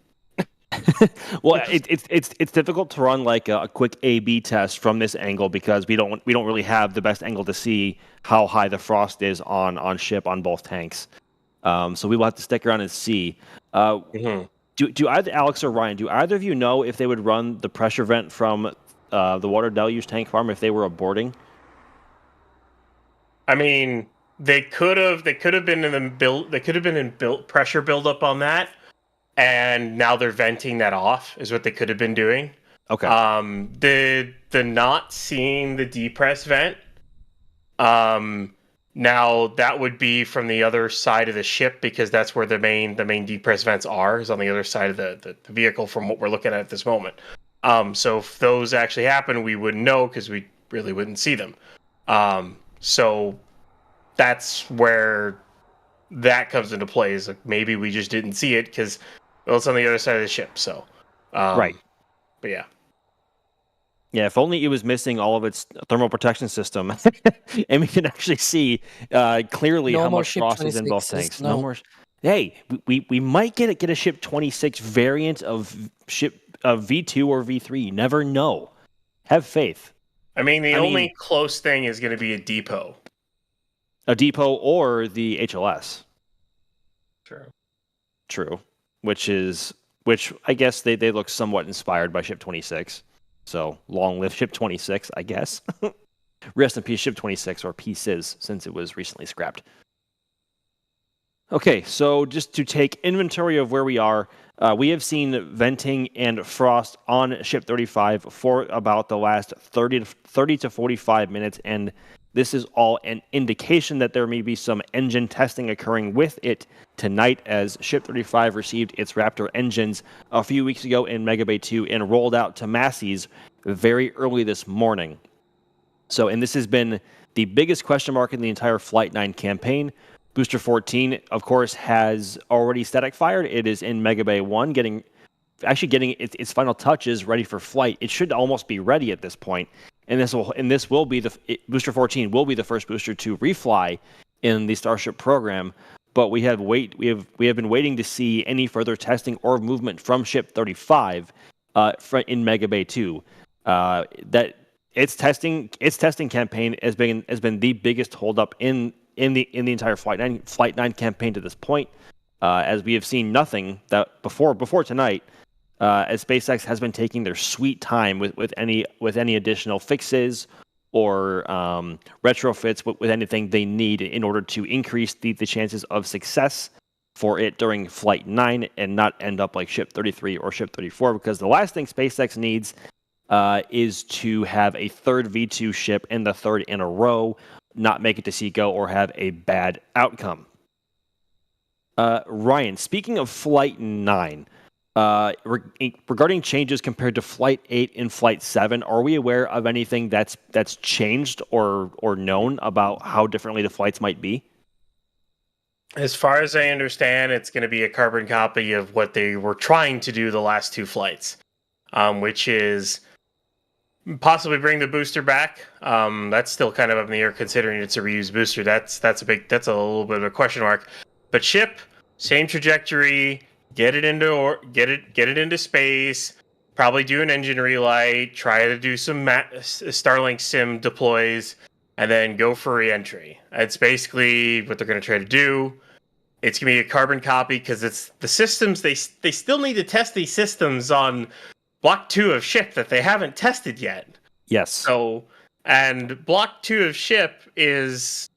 Well, it's difficult to run like a quick A/B test from this angle because we don't really have the best angle to see how high the frost is on ship on both tanks. So we will have to stick around and see. Do either Alex or Ryan, do either of you know if they would run the pressure vent from the water deluge tank farm if they were aborting?
I mean, they could have been in pressure buildup on that, and now they're venting that off is what they could have been doing.
Okay.
The not seeing the depress vent. Now that would be from the other side of the ship because that's where the main depress vents are, is on the other side of the vehicle from what we're looking at this moment. So if those actually happen, we wouldn't know because we really wouldn't see them. So that's where that comes into play, is like maybe we just didn't see it because it's on the other side of the ship. So
right.
But yeah.
Yeah, if only it was missing all of its thermal protection system, and we can actually see clearly how much frost is in both tanks. No more. Hey, we might get a ship 26 variant of ship V2 or V3. You never know. Have faith.
I mean, the only close thing is going to be a depot.
A depot or the HLS. True. Which I guess they look somewhat inspired by Ship 26. So long live Ship 26, I guess. Rest in peace, Ship 26, or PSIS, since it was recently scrapped. Okay, so just to take inventory of where we are, we have seen venting and frost on Ship 35 for about the last 30 to 45 minutes, and this is all an indication that there may be some engine testing occurring with it tonight, as Ship 35 received its Raptor engines a few weeks ago in Mega Bay 2 and rolled out to Massey's very early this morning. So, and this has been the biggest question mark in the entire Flight 9 campaign. Booster 14, of course, has already static fired. It is in Mega Bay 1, getting its final touches ready for flight. It should almost be ready at this point. And this will be Booster 14 will be the first booster to refly in the Starship program. But we have been waiting to see any further testing or movement from Ship 35 in Mega Bay 2. That its testing campaign has been the biggest holdup in the entire Flight 9 campaign to this point, as we have seen nothing that before tonight, as SpaceX has been taking their sweet time with any additional fixes or retrofits with anything they need in order to increase the chances of success for it during Flight 9 and not end up like Ship 33 or Ship 34, because the last thing SpaceX needs is to have a third V2 ship and the third in a row not make it to SECO or have a bad outcome. Ryan, speaking of Flight 9, regarding changes compared to Flight 8 and Flight 7, are we aware of anything that's changed or known about how differently the flights might be?
As far as I understand, it's going to be a carbon copy of what they were trying to do the last two flights, which is possibly bring the booster back. That's still kind of up in the air considering it's a reused booster. That's a little bit of a question mark. But ship, same trajectory, get it into space, probably do an engine relight, try to do some Starlink sim deploys, and then go for re-entry. It's basically what they're going to try to do. It's going to be a carbon copy because it's the systems, they still need to test these systems on Block 2 of ship that they haven't tested yet.
Yes.
So, and Block 2 of ship is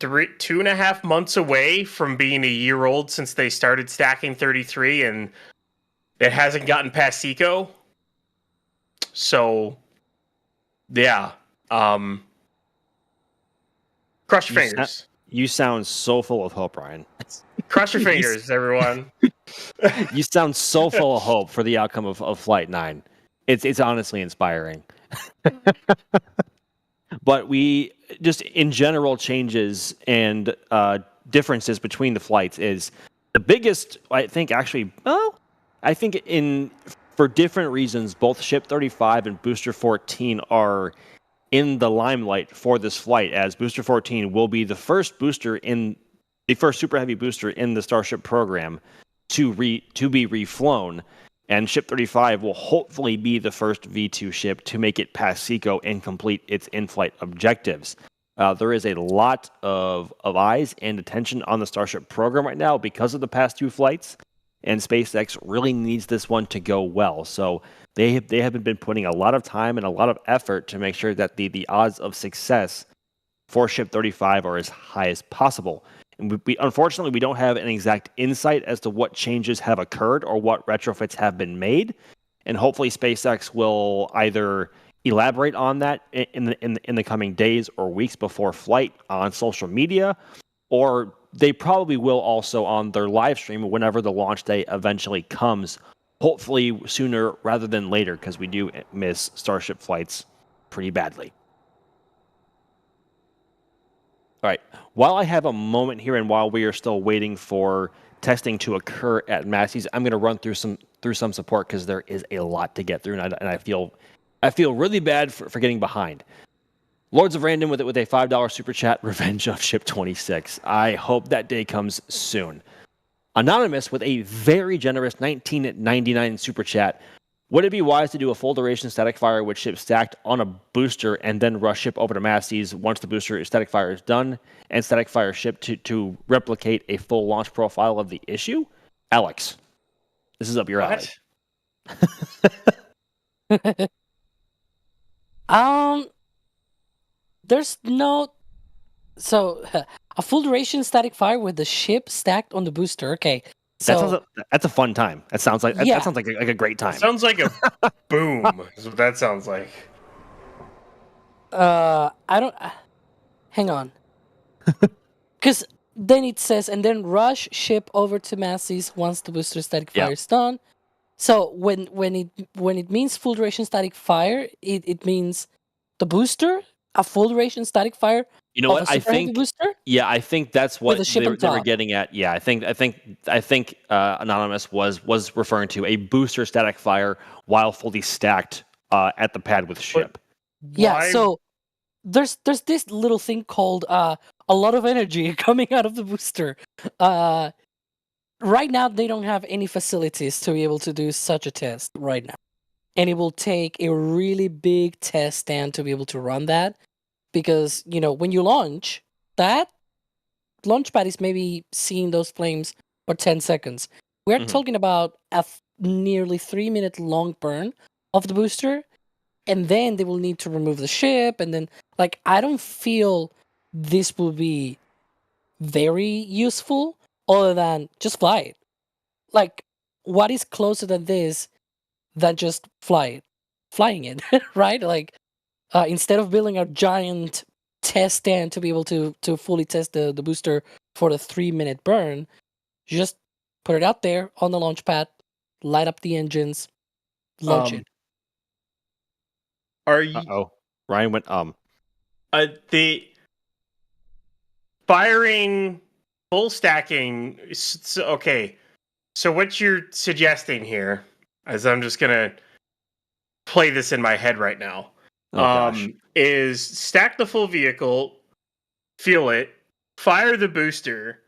2.5 months away from being a year old since they started stacking 33, and it hasn't gotten past SECO. So, yeah. Cross your fingers.
You sound so full of hope, Ryan.
Cross your fingers, everyone.
You sound so full of hope for the outcome of Flight 9. It's honestly inspiring. But we just in general changes and differences between the flights is the biggest. I think for different reasons, both Ship 35 and Booster 14 are in the limelight for this flight, as Booster 14 will be the first Super Heavy booster in the Starship program to be reflown, and Ship 35 will hopefully be the first V2 ship to make it past SECO and complete its in-flight objectives. There is a lot of eyes and attention on the Starship program right now because of the past two flights, and SpaceX really needs this one to go well. So they have been putting a lot of time and a lot of effort to make sure that the odds of success for Ship 35 are as high as possible. And we unfortunately, we don't have an exact insight as to what changes have occurred or what retrofits have been made. And hopefully SpaceX will either elaborate on that in the coming days or weeks before flight on social media, or they probably will also on their live stream whenever the launch day eventually comes, hopefully sooner rather than later, because we do miss Starship flights pretty badly. All right, while I have a moment here and while we are still waiting for testing to occur at Massey's, I'm going to run through some support because there is a lot to get through, and I feel really bad for getting behind. Lords of Random with a $5 super chat, Revenge of Ship 26. I hope that day comes soon. Anonymous with a very generous $19.99 super chat. Would it be wise to do a full duration static fire with ship stacked on a booster and then rush ship over to Massey's once the booster static fire is done and static fire ship to replicate a full launch profile of the issue? Alex, this is up your alley.
There's no... So, a full duration static fire with the ship stacked on the booster. Okay. So,
that's a fun time. That sounds like a great time.
Sounds like a boom. Is what that sounds like.
I don't... Hang on. Because then it says, and then rush ship over to Massey's once the booster static fire is done. So when it means full duration static fire, it means the booster, a full duration static fire
You know
of a
what? I
super heavy
think
booster
I think that's
with
what
a ship on
they were
top.
getting at. Yeah, I think Anonymous was referring to a booster static fire while fully stacked at the pad with ship.
Yeah,
Why-
so there's this little thing called a lot of energy coming out of the booster. Right now they don't have any facilities to be able to do such a test right now. And it will take a really big test stand to be able to run that, because when you launch, that launch pad is maybe seeing those flames for 10 seconds. We're talking about a nearly 3-minute long burn of the booster, and then they will need to remove the ship, and then I don't feel this will be very useful other than just fly it. What is closer than this than just flying it, right? Instead of building a giant test stand to be able to fully test the booster for the 3-minute burn, you just put it out there on the launch pad, light up the engines, launch it.
Are you
Uh-oh. Ryan went
the firing full stacking? Okay, so what you're suggesting here, as I'm just gonna play this in my head right now,
gosh.
is stack the full vehicle, fuel it, fire the booster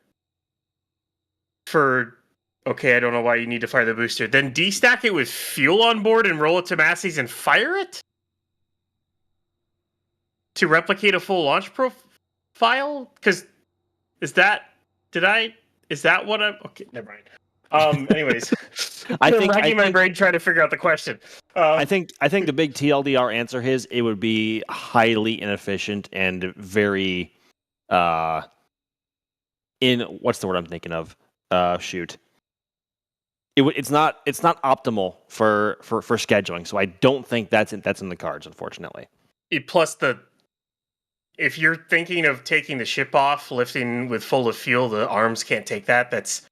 for. Okay, I don't know why you need to fire the booster. Then destack it with fuel on board and roll it to Massey's and fire it to replicate a full launch profile. Because is that what I'm? Okay, never mind. Anyways, I'm racking my brain trying to figure out the question.
I think the big TLDR answer is it would be highly inefficient and very what's the word I'm thinking of? Shoot. It's not optimal for scheduling, so I don't think that's in the cards, unfortunately.
Plus if you're thinking of taking the ship off, lifting with full of fuel, the arms can't take that. That's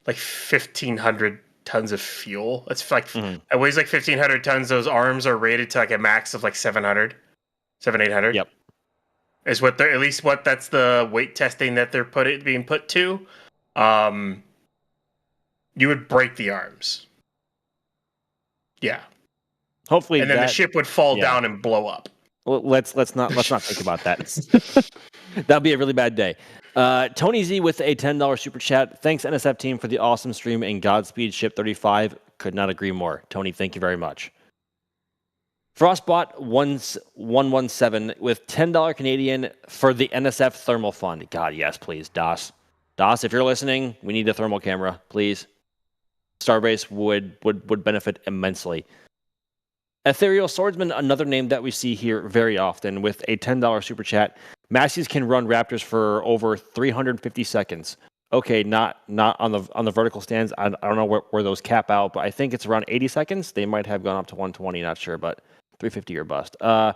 like 1,500 tons of fuel. That's it weighs like 1,500 tons. Those arms are rated to a max of 700, 800.
Yep.
Is what they're, at least what that's the weight testing that they're being put to. You would break the arms. Yeah.
Hopefully,
and then the ship would fall down and blow up.
Well, let's not think about that. That'd be a really bad day. Tony Z with a $10 super chat. Thanks NSF team for the awesome stream and Godspeed Ship 35. Could not agree more. Tony, thank you very much. Frostbot 117 with $10 Canadian for the NSF thermal fund. God, yes, please, DOS. DOS, if you're listening, we need a thermal camera, please. Starbase would benefit immensely. Ethereal Swordsman, another name that we see here very often, with a $10 super chat. Massey's can run Raptors for over 350 seconds. Okay, not on the vertical stands. I don't know where those cap out, but I think it's around 80 seconds. They might have gone up to 120, not sure, but 350 or bust. I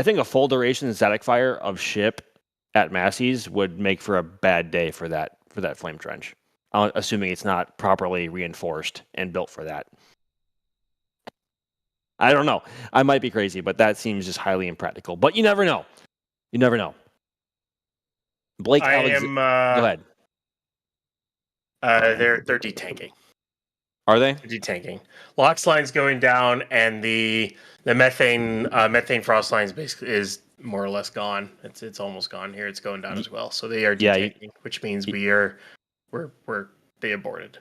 think a full duration static fire of ship at Massey's would make for a bad day for that flame trench, assuming it's not properly reinforced and built for that. I don't know. I might be crazy, but that seems just highly impractical. But you never know. You never know. Blake,
go
ahead.
They're detanking.
Are they?
They're detanking. LOX line's going down, and the methane frost lines basically is more or less gone. It's almost gone here. It's going down as well. So they are detanking, which means they aborted.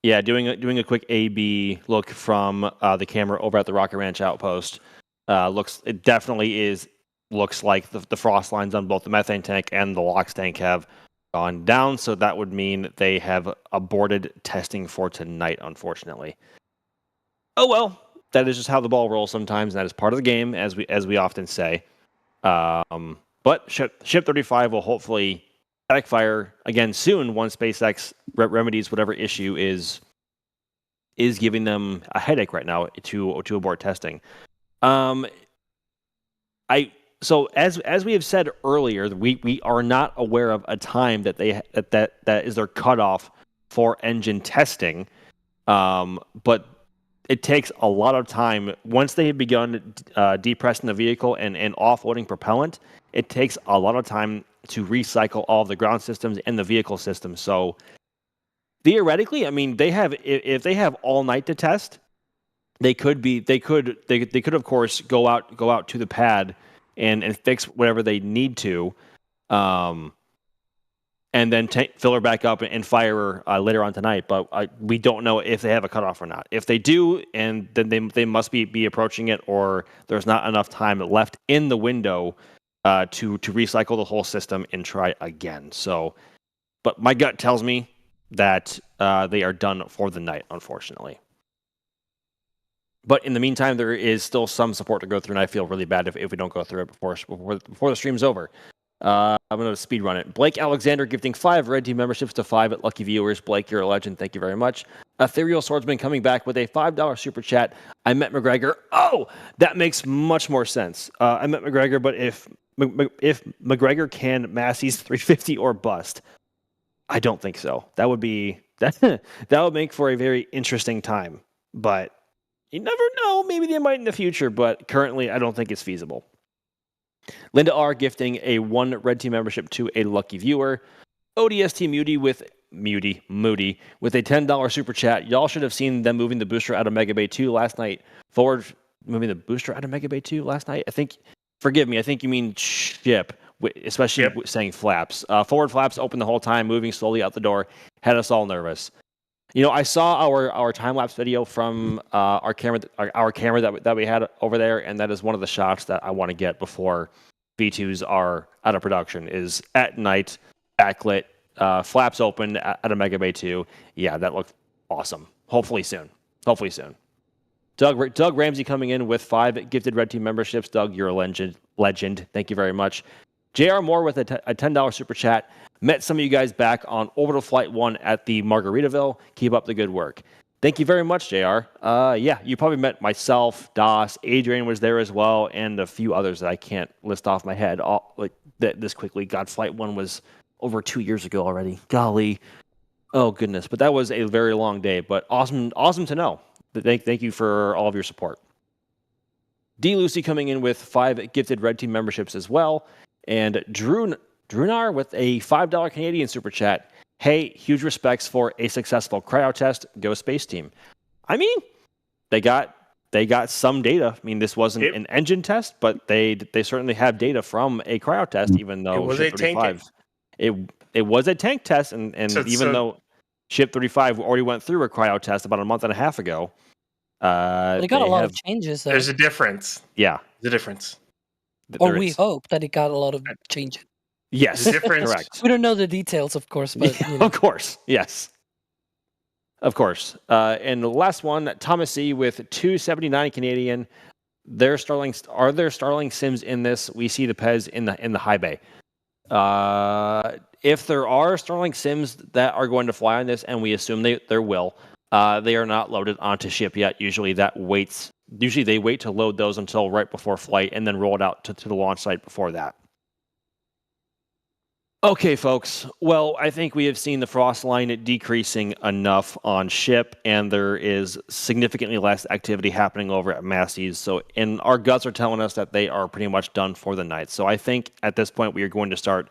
Yeah, doing a quick A/B look from the camera over at the Rocket Ranch outpost. It definitely looks like the frost lines on both the methane tank and the LOX tank have gone down. So that would mean they have aborted testing for tonight, unfortunately. Oh well, that is just how the ball rolls sometimes, and that is part of the game, as we often say. But Ship 35 will hopefully static fire again soon once SpaceX remedies whatever issue is giving them a headache right now to abort testing. So as we have said earlier, we are not aware of a time that that is their cutoff for engine testing. But it takes a lot of time once they have begun depressing the vehicle and offloading propellant. It takes a lot of time to recycle all of the ground systems and the vehicle systems. So theoretically, I mean, if they have all night to test, they could of course go out to the pad and fix whatever they need to, and then fill her back up and fire her later on tonight. But we don't know if they have a cutoff or not. If they do, and then they must be approaching it, or there's not enough time left in the window to recycle the whole system and try again. So, but my gut tells me that they are done for the night, unfortunately. But in the meantime, there is still some support to go through, and I feel really bad if we don't go through it before the stream's over. I'm going to speed run it. Blake Alexander gifting 5 Red Team memberships to 5 at Lucky Viewers. Blake, you're a legend. Thank you very much. Ethereal Swordsman coming back with a $5 super chat. I met McGregor. Oh, that makes much more sense. I met McGregor, but if McGregor can Massey's 350 or bust, I don't think so. That would make for a very interesting time. But you never know. Maybe they might in the future, but currently I don't think it's feasible. Linda R. gifting a 1 Red Team membership to a lucky viewer. ODST Moody with a $10 super chat. Y'all should have seen them moving the booster out of Mega Bay 2 last night. Forward moving the booster out of Mega Bay 2 last night? Forgive me, I think you mean ship, especially saying flaps. Forward flaps open the whole time, moving slowly out the door. Had us all nervous. You know, I saw our time-lapse video from our camera that we had over there, and that is one of the shots that I want to get before V2s are out of production, is at night, backlit, flaps open at a Mega Bay 2. Yeah, that looked awesome. Hopefully soon. Doug Ramsey coming in with 5 gifted Red Team memberships. Doug, you're a legend. Thank you very much. JR Moore with a $10 super chat. Met some of you guys back on Orbital Flight 1 at the Margaritaville. Keep up the good work. Thank you very much, JR. Yeah, you probably met myself, Das, Adrian was there as well, and a few others that I can't list off my head this quickly. God, Flight 1 was over 2 years ago already. Golly. Oh, goodness. But that was a very long day, but awesome to know. Thank you for all of your support. D. Lucy coming in with 5 gifted Red Team memberships as well. And Drunar with a $5 Canadian super chat. Hey, huge respects for a successful cryo test. Go Space Team. I mean, they got some data. I mean, this wasn't an engine test, but they certainly have data from a cryo test, even though
it was
Ship 35, it was a tank test, and though Ship 35 already went through a cryo test about a month and a half ago.
They got a lot of changes, though.
There's a difference.
Yeah.
The difference.
Or we hope that it got a lot of changes.
Yes, correct.
We don't know the details, of course, but you know.
Of course, yes, of course. And the last one, Thomas C. with $2.79 Canadian. Are there Starling sims in this? We see the Pez in the high bay. If there are Starling sims that are going to fly on this, and we assume there will, they are not loaded onto ship yet. Usually they wait to load those until right before flight and then roll it out to the launch site before that. Okay, folks. Well, I think we have seen the frost line decreasing enough on ship, and there is significantly less activity happening over at Massey's. And our guts are telling us that they are pretty much done for the night. So I think at this point we are going to start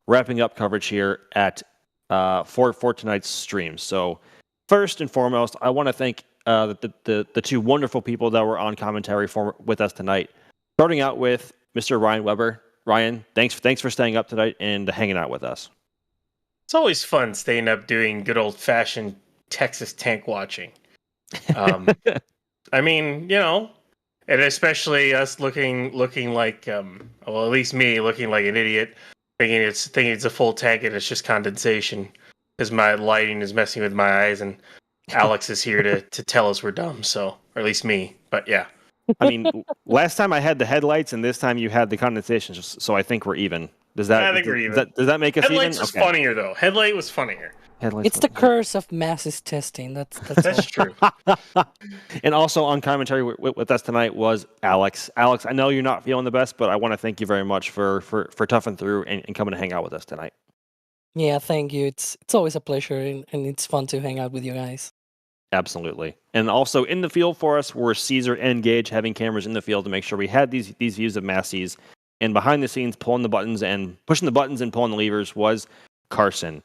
wrapping up coverage here at for tonight's stream. So first and foremost, I want to thank the two wonderful people that were on commentary with us tonight. Starting out with Mr. Ryan Weber. Ryan, thanks for staying up tonight and hanging out with us.
It's always fun staying up doing good old-fashioned Texas tank watching. I mean, you know, and especially us looking like, well, at least me looking like an idiot, thinking it's a full tank and it's just condensation because my lighting is messing with my eyes, and Alex is here to tell us we're dumb, or at least me. But yeah.
I mean, last time I had the headlights, and this time you had the condensation, so I think we're even. I think we're even. Does that make us even?
Headlights was funnier, though. Headlight was funnier.
It's the curse of Massey's testing. That's
true.
And also on commentary with us tonight was Alex. Alex, I know you're not feeling the best, but I want to thank you very much for toughing through and coming to hang out with us tonight.
Yeah, thank you. It's always a pleasure, and it's fun to hang out with you guys.
Absolutely. And also in the field for us were Caesar and Gage, having cameras in the field to make sure we had these views of Massey's. And behind the scenes, pulling the buttons and pushing the buttons and pulling the levers was Carson.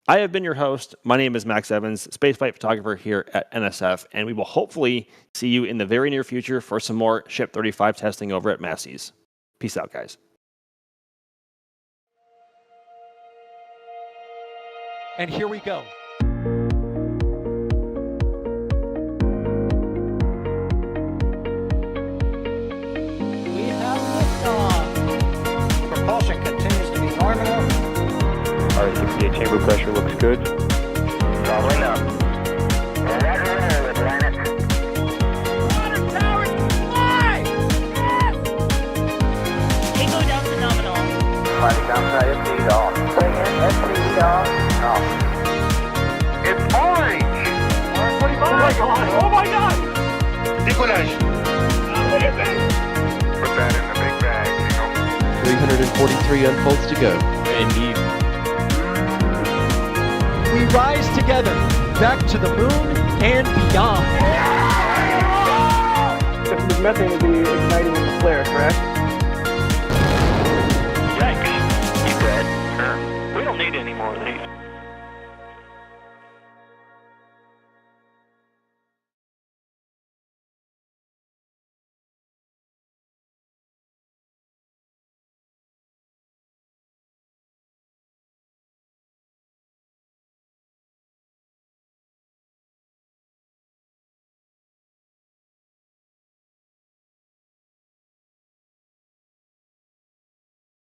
I have been your host. My name is Max Evans, spaceflight photographer here at NSF, and we will hopefully see you in the very near future for some more Ship 35 testing over at Massey's. Peace out, guys.
And here we go. We have liftoff.
Propulsion continues to be nominal.
RCPA chamber pressure looks good.
Doubling up. Roger, with planet.
Water towers, fly! Yes! Tango down to nominal.
Flight downside FTE off. Say again, FTE off. It's orange!
Oh my god! Oh my god!
Decollage. Put that in the big bag,
343 unfolds to go.
Indeed.
We rise together back to the moon and beyond.
This methane will be igniting in the flare, correct?